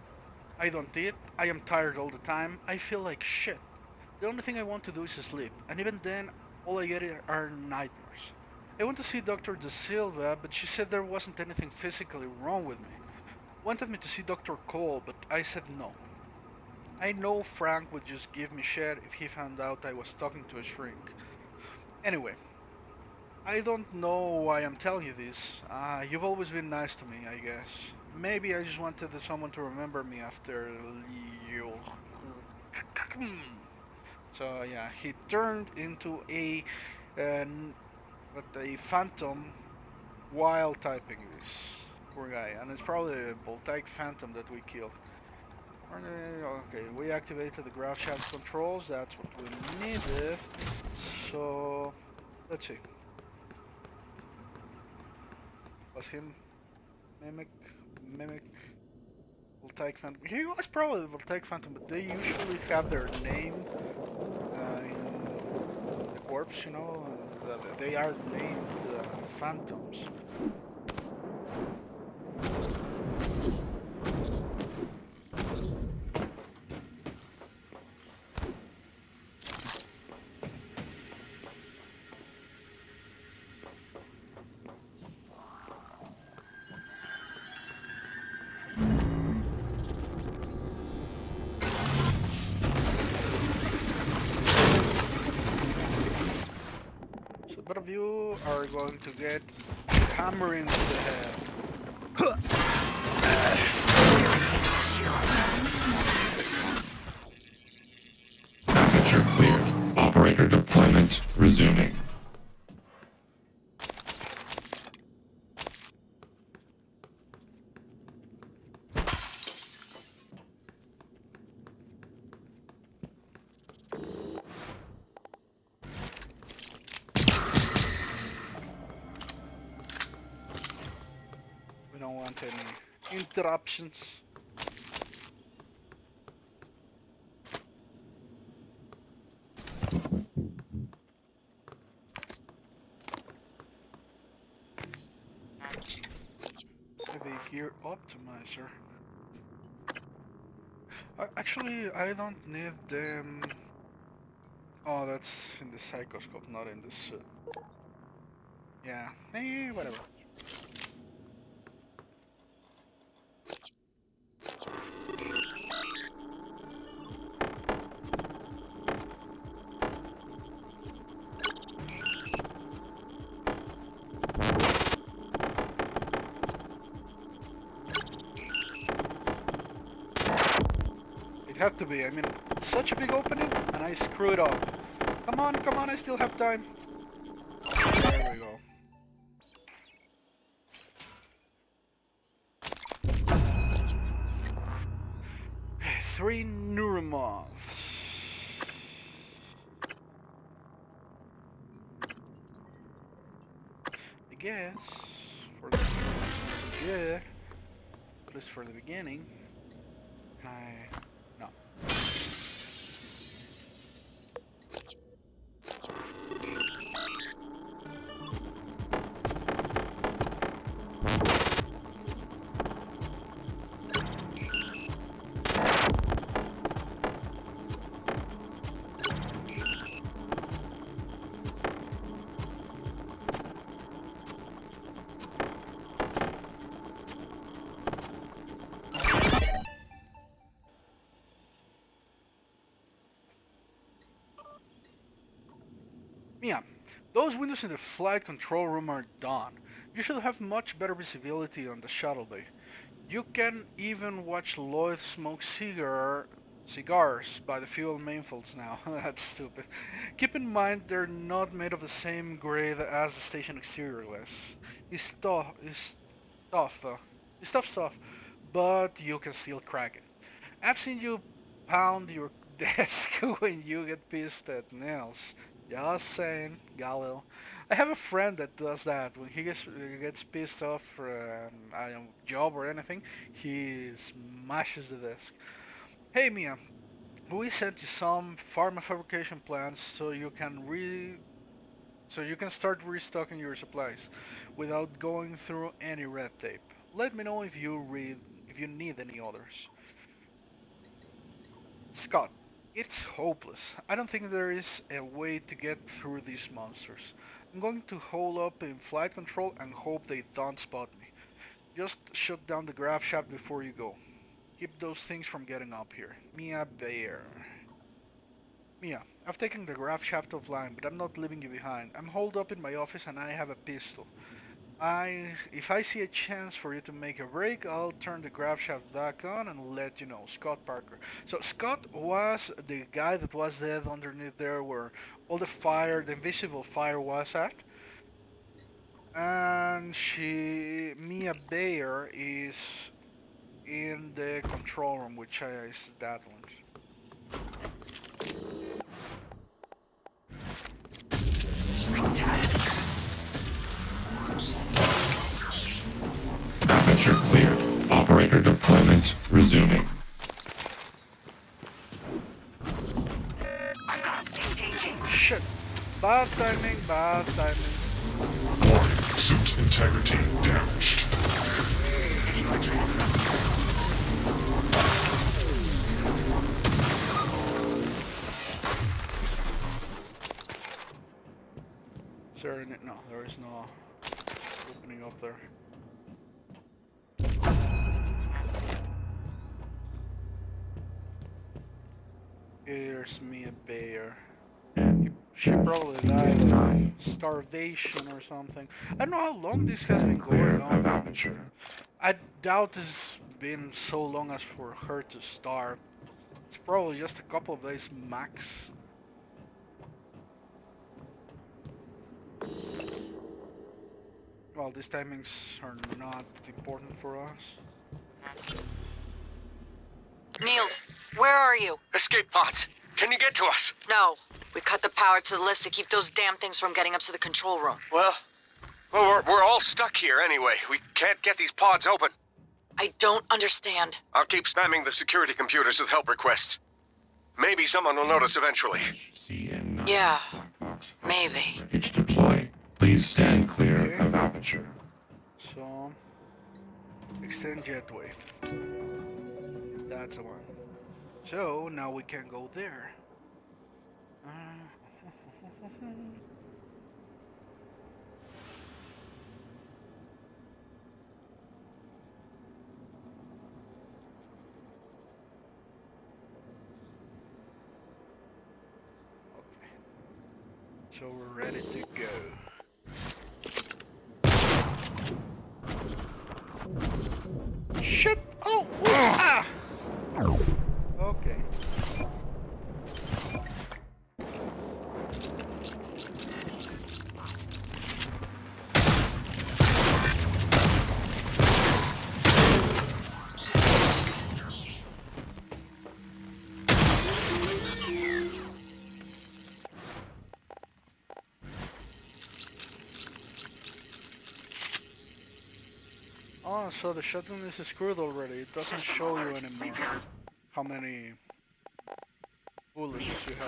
I don't eat, I am tired all the time, I feel like shit. The only thing I want to do is sleep, and even then, all I get are nightmares. I went to see Dr. De Silva, but she said there wasn't anything physically wrong with me. Wanted me to see Dr. Cole, but I said no. I know Frank would just give me shit if he found out I was talking to a shrink. Anyway, I don't know why I'm telling you this. You've always been nice to me, I guess. Maybe I just wanted someone to remember me after you. So yeah, he turned into uh, a phantom while typing this. Poor guy, and it's probably a voltaic phantom that we killed. Okay, we activated the graph shaft controls. That's what we needed. So let's see. Was him mimic voltaic phantom? He was probably the voltaic phantom, but they usually have their name in the corpse. You know, they are named phantoms. So both of you are going to get hammering to the head. Aperture cleared. Operator deployment resuming. We don't want any interruptions. The gear optimizer. Actually, I don't need them. Oh, that's in the psychoscope, not in the suit. Yeah, whatever. It had to be. I mean, such a big opening, and I screwed up. Come on, I still have time. There we go. Three neuromoths. I guess for the good, at least for the beginning. No. Mia, those windows in the flight control room are done. You should have much better visibility on the shuttle bay. You can even watch Lloyd smoke cigars by the fuel manifolds now. That's stupid. Keep in mind they're not made of the same grade as the station exterior was. It's tough though. It's tough, but you can still crack it. I've seen you pound your desk when you get pissed at nails. Just saying, Galil. I have a friend that does that. When he gets pissed off for a job or anything, he smashes the desk. Hey Mia, we sent you some pharma fabrication plans so you can start restocking your supplies without going through any red tape. Let me know if you need any others. Scott, it's hopeless. I don't think there is a way to get through these monsters. I'm going to hold up in flight control and hope they don't spot me. Just shut down the grav shaft before you go. Keep those things from getting up here. Mia Bear. Mia, I've taken the grav shaft offline, but I'm not leaving you behind. I'm holed up in my office and I have a pistol. If I see a chance for you to make a break, I'll turn the grav shaft back on and let you know. Scott Parker. So Scott was the guy that was dead underneath there where all the fire, the invisible fire was at. And Mia Bayer is in the control room, which is that one. Aperture cleared. Operator deployment resuming. Shit! Bad timing, bad timing. Warning, suit integrity damaged. No, there is no opening up there. Here's Mia Bayer. She probably died of starvation or something. I don't know how long this has been going on. I doubt it's been so long as for her to starve. It's probably just a couple of days max. Well, these timings are not important for us. Niels, where are you? Escape pods. Can you get to us? No. We cut the power to the lifts to keep those damn things from getting up to the control room. Well, we're all stuck here anyway. We can't get these pods open. I don't understand. I'll keep spamming the security computers with help requests. Maybe someone will notice eventually. Yeah, maybe. Ready to deploy. Please stand clear of aperture. So, extend jetway. That's the one. So, now we can go there. So we're ready to go. Shit! Oh! Ah! Okay. Oh, so the shotgun is screwed already. It doesn't show you anymore how many bullets you have.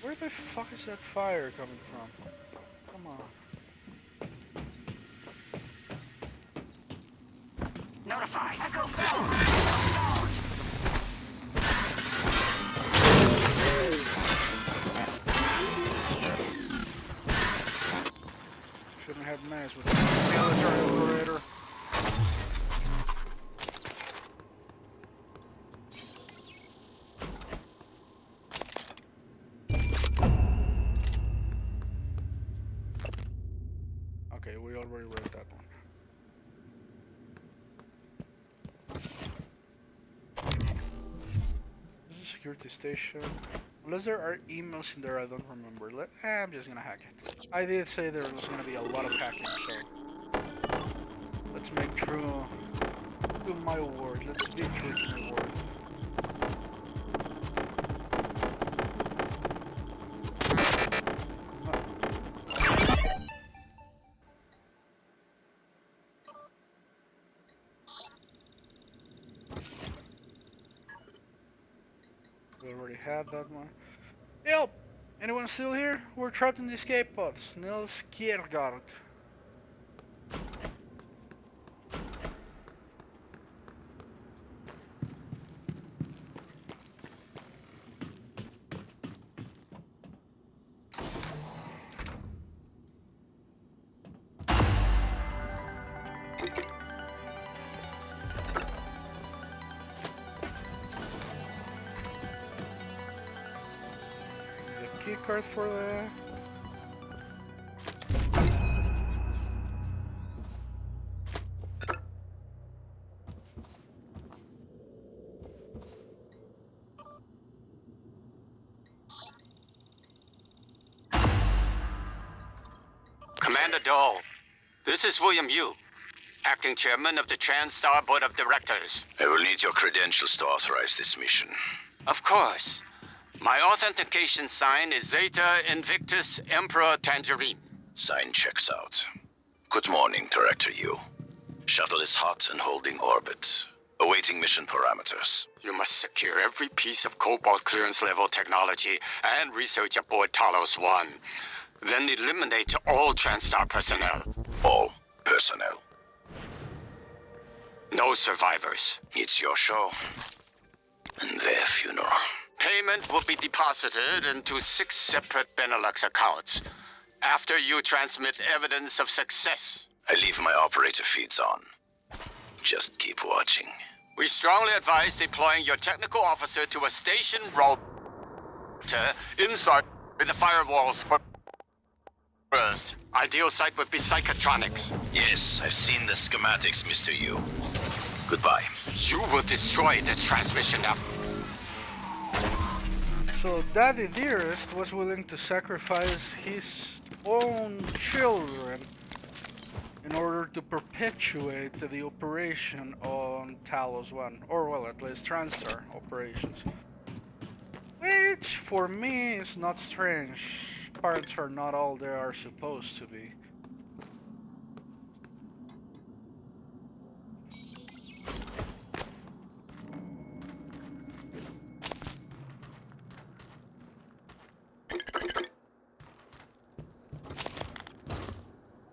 Where the fuck is that fire coming from? Come on. Notify. Echo Shouldn't have messed with the military operator. Okay, we already read that one. This is a security station. Unless there are emails in there, I don't remember. I'm just gonna hack it. I did say there was gonna be a lot of hacking, so let's make true to my word. Let's be true to my word. We already had that one. Help! Anyone still here? We're trapped in the escape pods. Nils Kiergaard. Key card for the... Commander Dahl, this is William Yu, acting chairman of the TranStar Board of Directors. I will need your credentials to authorize this mission. Of course. My authentication sign is Zeta Invictus Emperor Tangerine. Sign checks out. Good morning, Director Yu. Shuttle is hot and holding orbit. Awaiting mission parameters. You must secure every piece of Cobalt clearance level technology and research aboard Talos 1. Then eliminate all TranStar personnel. All personnel. No survivors. It's your show. And their funeral. Payment will be deposited into 6 separate Benelux accounts after you transmit evidence of success. I leave my operator feeds on. Just keep watching. We strongly advise deploying your technical officer to a station router inside the firewalls first. Ideal site would be Psychotronics. Yes, I've seen the schematics, Mr. Yu. Goodbye. You will destroy this transmission now. So Daddy Dearest was willing to sacrifice his own children in order to perpetuate the operation on Talos 1, or well, at least TranStar operations. Which, for me, is not strange. Parents are not all they are supposed to be.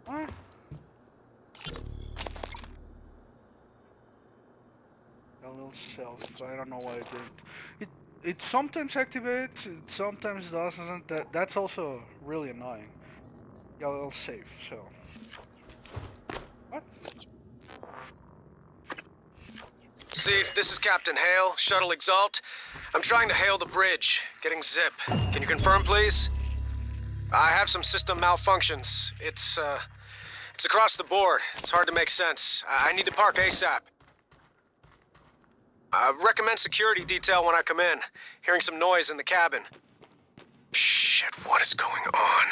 What? A little self. I don't know why it didn't. It sometimes activates, it sometimes doesn't. That's also really annoying. Yeah, a little safe. So. What? Steve, this is Captain Hale, Shuttle Exalt. I'm trying to hail the bridge, getting zip. Can you confirm, please? I have some system malfunctions. It's across the board. It's hard to make sense. I need to park ASAP. Recommend security detail when I come in. Hearing some noise in the cabin. Shit, what is going on?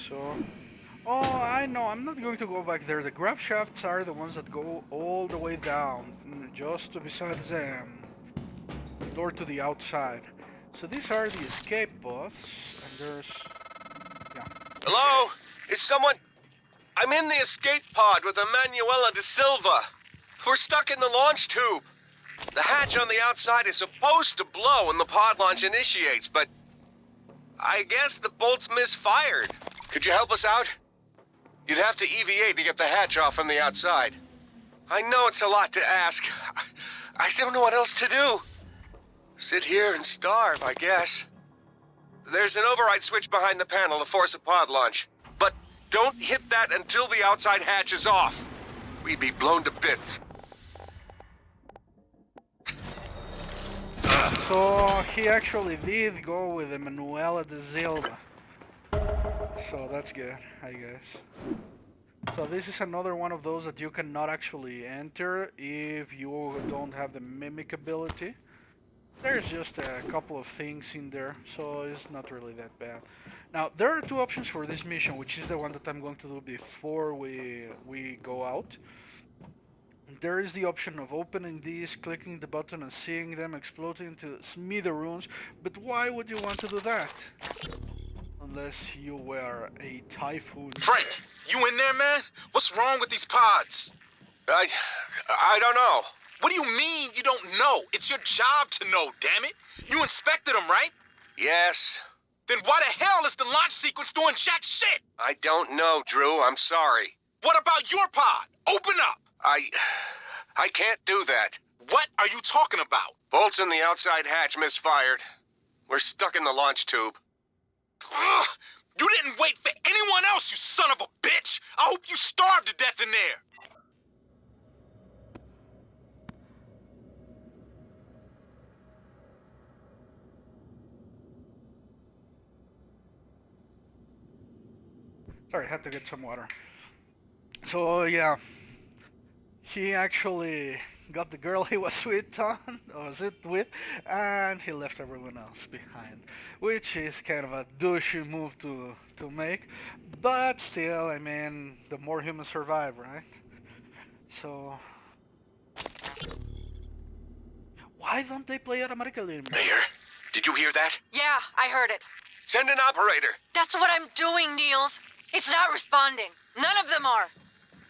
So... Oh, I know, I'm not going to go back there. The grab shafts are the ones that go all the way down, just beside them. The door to the outside. So these are the escape pods, and there's... yeah. Hello? Is someone... I'm in the escape pod with Emanuela de Silva. We're stuck in the launch tube. The hatch on the outside is supposed to blow when the pod launch initiates, but... I guess the bolt's misfired. Could you help us out? You'd have to EVA to get the hatch off from the outside. I know it's a lot to ask. I don't know what else to do. Sit here and starve, I guess. There's an override switch behind the panel to force a pod launch. But don't hit that until the outside hatch is off. We'd be blown to bits. So he actually did go with Emanuela de Silva. So that's good, I guess. So this is another one of those that you cannot actually enter if you don't have the mimic ability. There's just a couple of things in there, so it's not really that bad. Now, there are two options for this mission, which is the one that I'm going to do before we go out. There is the option of opening these, clicking the button and seeing them explode into smithereens, but why would you want to do that? Unless you were a typhoon. Frank, you in there, man? What's wrong with these pods? I don't know. What do you mean you don't know? It's your job to know, damn it. You inspected them, right? Yes. Then why the hell is the launch sequence doing jack shit? I don't know, Drew. I'm sorry. What about your pod? Open up! I can't do that. What are you talking about? Bolts in the outside hatch misfired. We're stuck in the launch tube. Ugh! You didn't wait for anyone else, you son of a bitch! I hope you starve to death in there! Sorry, I had to get some water. So yeah, he actually got the girl he was with and he left everyone else behind, which is kind of a douchey move to make, but still, I mean, the more humans survive, right? So why don't they play automatically anymore? Mayor, did you hear that? Yeah, I heard it. Send an operator. That's what I'm doing, Niels. It's not responding. None of them are.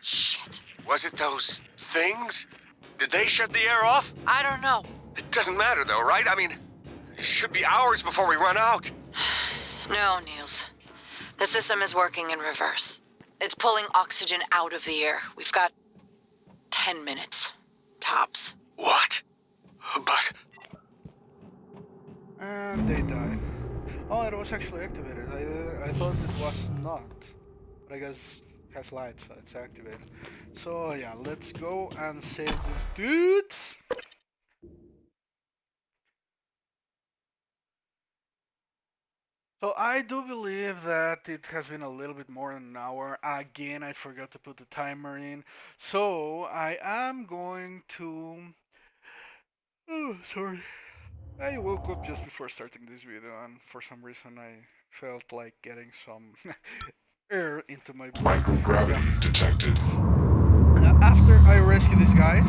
Shit. Was it those things? Did they shut the air off? I don't know. It doesn't matter though, right? I mean, it should be hours before we run out. No, Niels. The system is working in reverse. It's pulling oxygen out of the air. We've got 10 minutes. Tops. What? But... And they died. Oh, it was actually activated. I thought it was not. But I guess it has lights, so it's activated. So yeah, let's go and save these dudes. So I do believe that it has been a little bit more than an hour. Again, I forgot to put the timer in. So I am going to... Oh, sorry. I woke up just before starting this video, and for some reason I felt like getting some air into my brain. Microgravity detected. After I rescue these guys...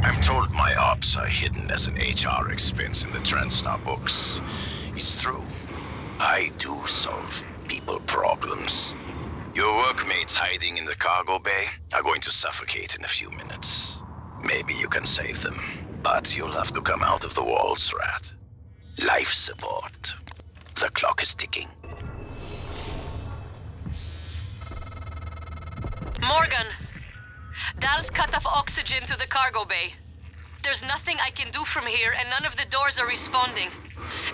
I'm told my ops are hidden as an HR expense in the TranStar books. It's true. I do solve people problems. Your workmates hiding in the cargo bay are going to suffocate in a few minutes. Maybe you can save them. But you'll have to come out of the walls, Rat. Life support. The clock is ticking. Morgan! Dahl's cut off oxygen to the cargo bay. There's nothing I can do from here, and none of the doors are responding.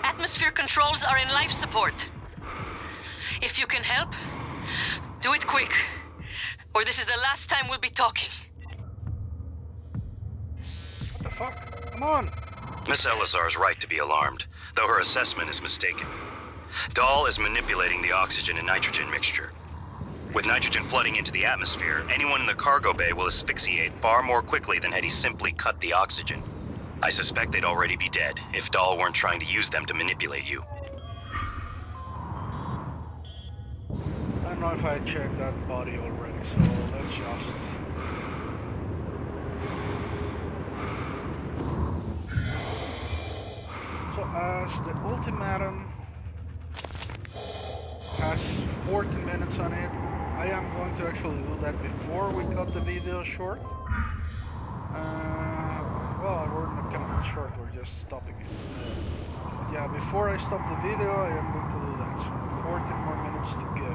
Atmosphere controls are in life support. If you can help, do it quick. Or this is the last time we'll be talking. What the fuck? Come on! Miss Elazar is right to be alarmed, though her assessment is mistaken. Dahl is manipulating the oxygen and nitrogen mixture. With nitrogen flooding into the atmosphere, anyone in the cargo bay will asphyxiate far more quickly than had he simply cut the oxygen. I suspect they'd already be dead if Dahl weren't trying to use them to manipulate you. I don't know if I checked that body already, so let's just... So as the ultimatum has 14 minutes on it, I am going to actually do that before we cut the video short. Well, we're not cutting it short, we're just stopping it. But yeah, before I stop the video, I am going to do that. So 14 more minutes to go.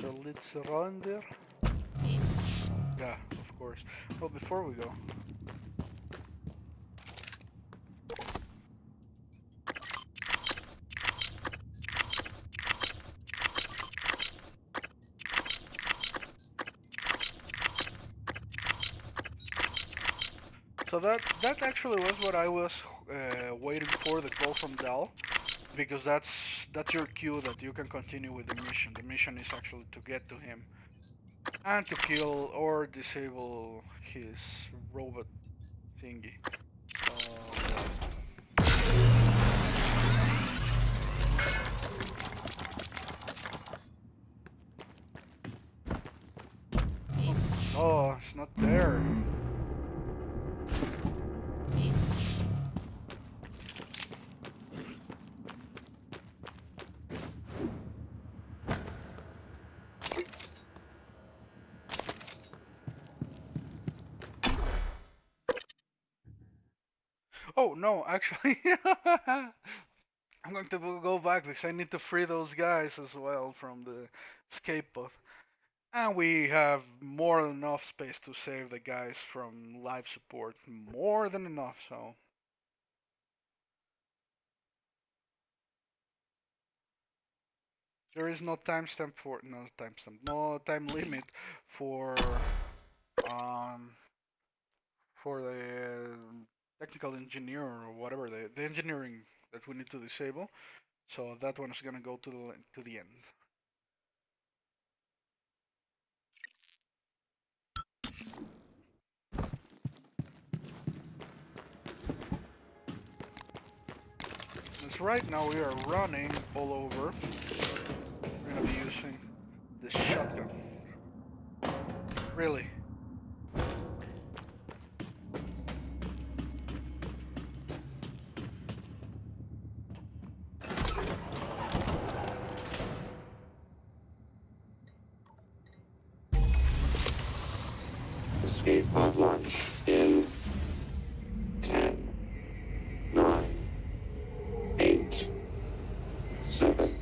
So let's run there. Yeah, of course. Well, before we go. So that actually was what I was waiting for, the call from Dahl, because that's your cue that you can continue with the mission. The mission is actually to get to him and to kill or disable his robot thingy. So it's not there. Oh no, actually, I'm going to go back because I need to free those guys as well from the escape pod. And we have more than enough space to save the guys from life support. More than enough, so. There is no timestamp for, no time limit for, for the technical engineer or whatever, the engineering that we need to disable. So that one is gonna go to the end. As right now we are running all over. We're gonna be using the shotgun. Really. Escape pod launch in 10, 9, 8, 7,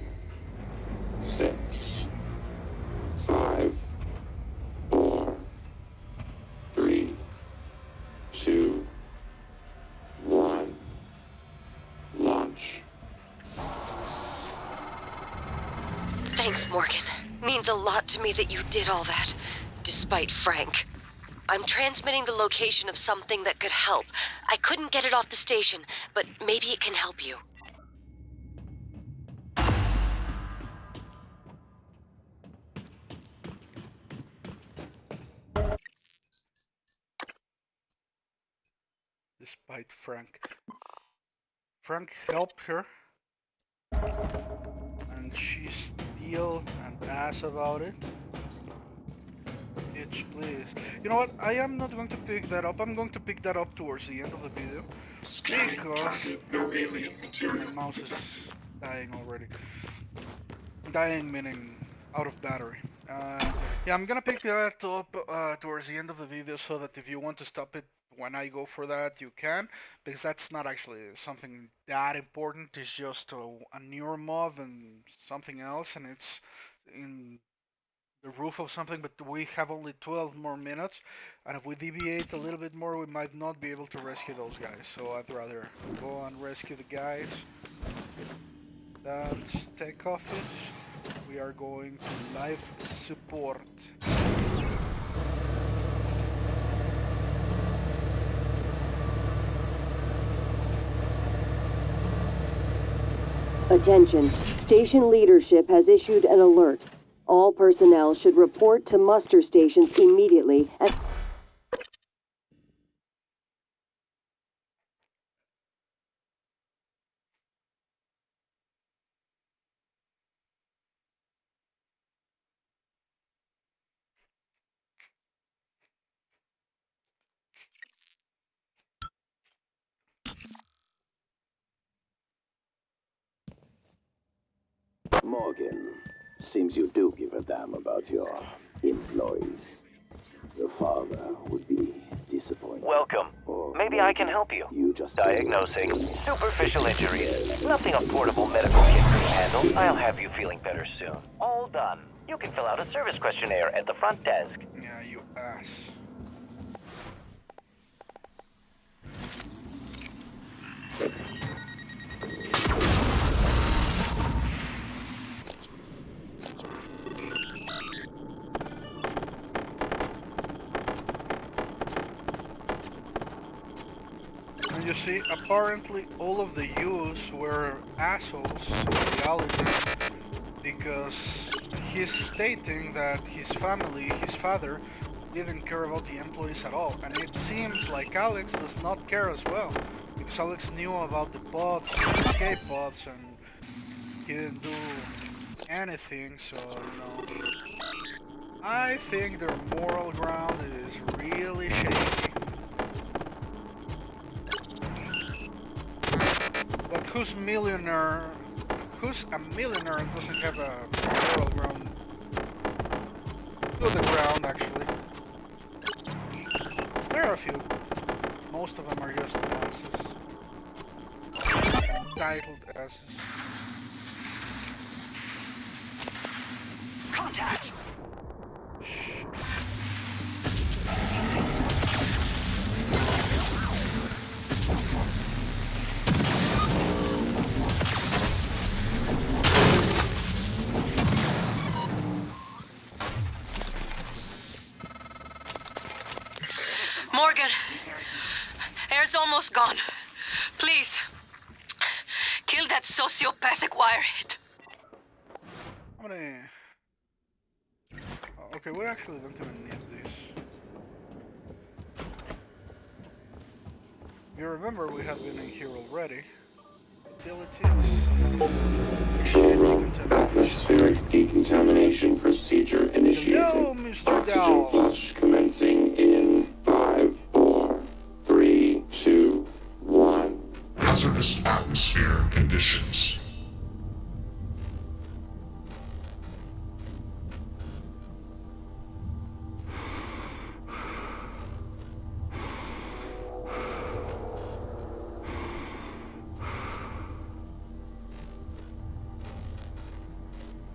6, 5, 4, 3, 2, 1, launch. Thanks, Morgan. Means a lot to me that you did all that, despite Frank. I'm transmitting the location of something that could help. I couldn't get it off the station, but maybe it can help you. Despite Frank. Frank helped her. And she's still an ass about it. Bitch, please. You know what? I am not going to pick that up. I'm going to pick that up towards the end of the video. Because No alien material. my mouse is dying already. Dying meaning out of battery. Yeah, I'm gonna pick that up towards the end of the video so that if you want to stop it when I go for that, you can. Because that's not actually something that important. It's just a newer mob and something else, and it's in the roof of something, but we have only 12 more minutes, and if we deviate a little bit more, we might not be able to rescue those guys, so I'd rather go and rescue the guys. That's tech office. We are going to life support. Attention. Station leadership has issued an alert. All personnel should report to muster stations immediately and... Morgan, seems you do give a damn about your employees. Your father would be disappointed. Welcome. Maybe I can help you. Diagnosing superficial injuries. Nothing a portable medical kit can handle. I'll have you feeling better soon. All done. You can fill out a service questionnaire at the front desk. Yeah, you ass. And you see, apparently all of the youths were assholes in reality, because he's stating that his family, his father, didn't care about the employees at all, and it seems like Alex does not care as well, because Alex knew about the pods, the escape pods, and he didn't do anything, so, you know. I think their moral ground is really shaky. But who's a millionaire doesn't have a moral ground? To the ground, actually. There are a few. Most of them are just asses. Titled asses. Contact! Morgan, air's almost gone. Please, kill that sociopathic wirehead. How many? Oh, okay, we actually don't even need these. You remember we have been in here already. Utilities. Control room. Atmospheric decontamination procedure initiated. Hello, Mr. Oxygen Dahl. flush commencing in 5, 4, 3, 2, 1. Hazardous atmosphere conditions.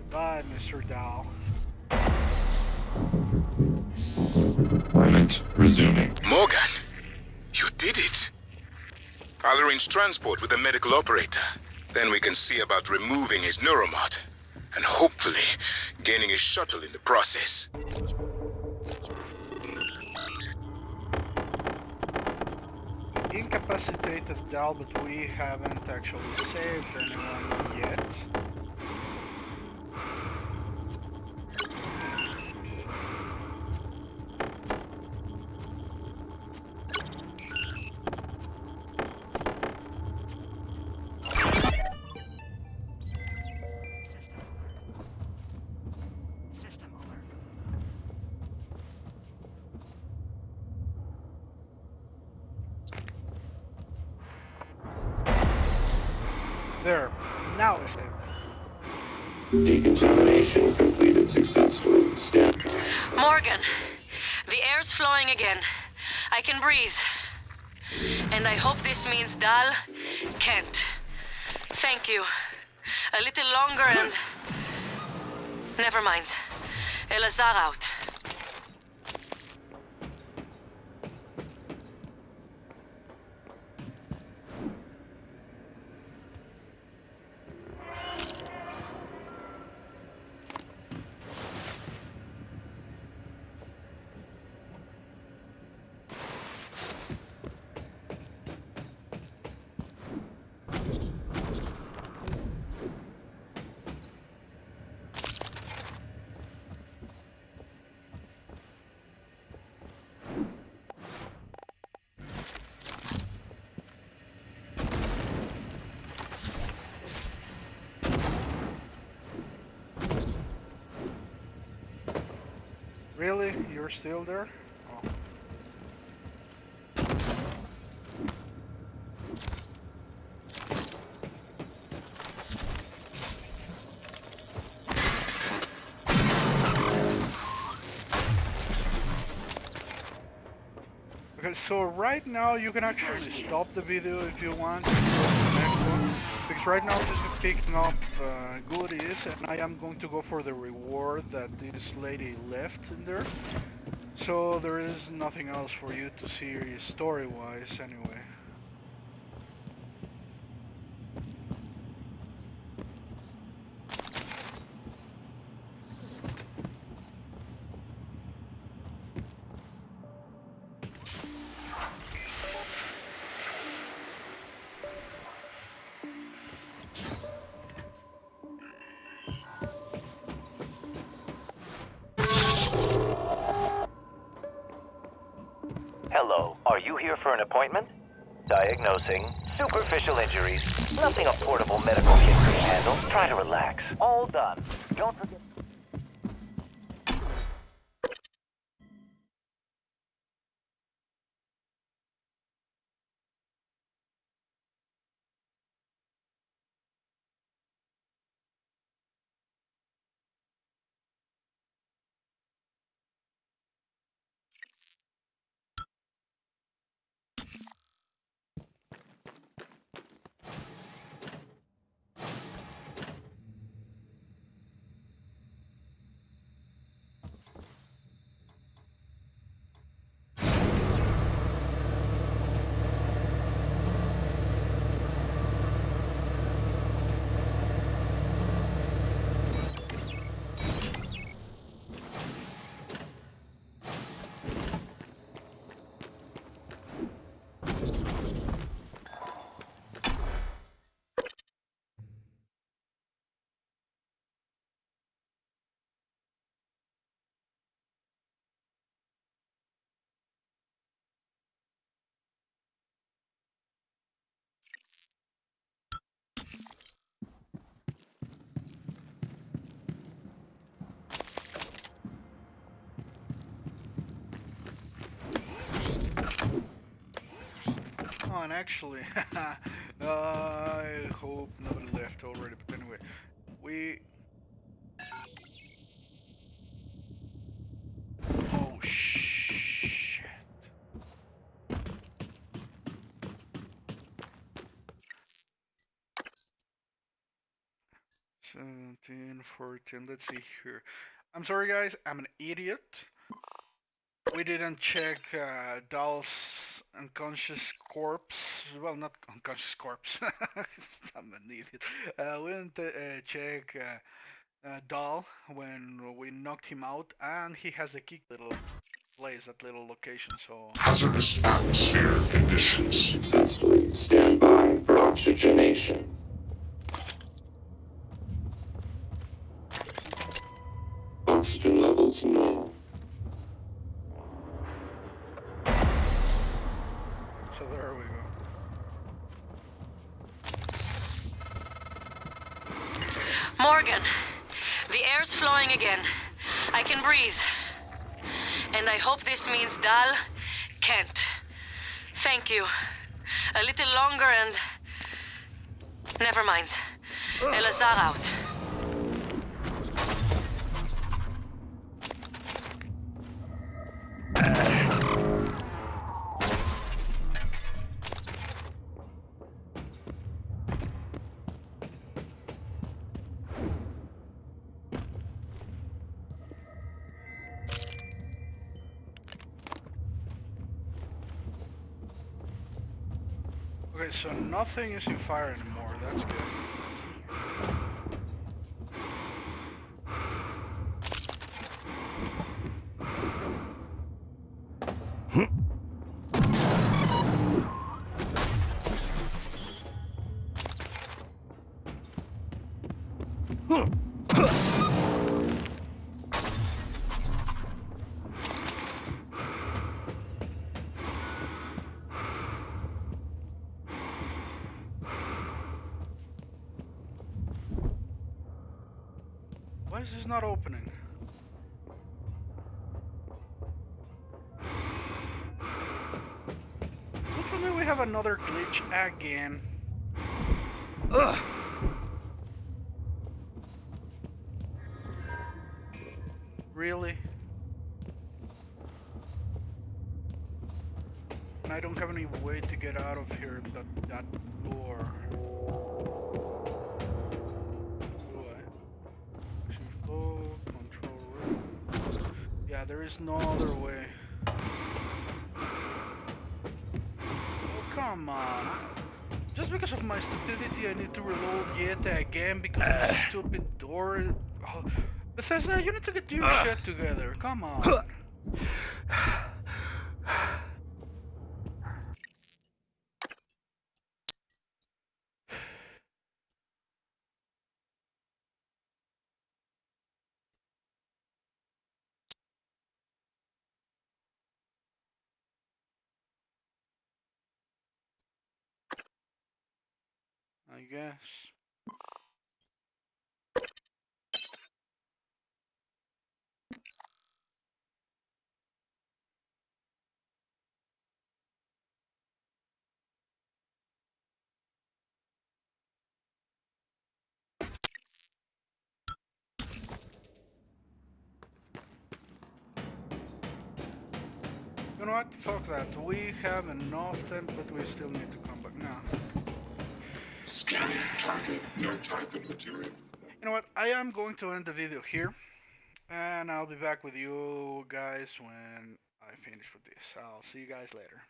Goodbye, Mr. Dahl. Deployment resuming. Morgan, you did it. I'll arrange transport with the medical operator. Then we can see about removing his neuromod. And hopefully, gaining a shuttle in the process. Incapacitated Dahl, but we haven't actually saved anyone yet. There, now we saved. Decontamination completed successfully. Stand. Morgan, the air's flowing again. I can breathe. And I hope this means Dahl can't. Thank you. A little longer and... Never mind. Elazar out. Really? You're still there? Oh. Okay, so right now you can actually stop the video if you want and go to the next one. Because right now I'm just picking up goodies and I am going to go for the reward that this lady left in there. So there is nothing else for you to see story-wise anyway. Hello, are you here for an appointment? Diagnosing superficial injuries. Nothing a portable medical kit can handle. Try to relax. All done. Don't forget... on, actually. I hope nobody left already, but anyway. Oh, shit. 17, 14, let's see here. I'm sorry guys, I'm an idiot. We didn't check Dahl's unconscious corpse. Well, not unconscious corpse. I'm an idiot. We didn't check Dahl when we knocked him out, and he has a key little place, that little location, so... Hazardous atmosphere conditions. Successfully stand by for oxygenation. Oxygen levels normal. So there we go. Morgan, the air's flowing again. I can breathe. And I hope this means Dahl can't. Thank you. A little longer and... Never mind. Elazar out. Okay, so nothing is in fire anymore, that's good. Why is this not opening? Don't tell me we have another glitch again. Ugh! Really? And I don't have any way to get out of here, that door. Do I? Flow, control room. Yeah, there is no other way. Oh, come on. Just because of my stupidity, I need to reload yet again because of this stupid door. Oh, Bethesda, you need to get your shit together. Come on. I guess. You know what? Fuck that. We have enough time, but we still need to come back now. Scanning target, no target material. You know what? I am going to end the video here, and I'll be back with you guys when I finish with this. I'll see you guys later.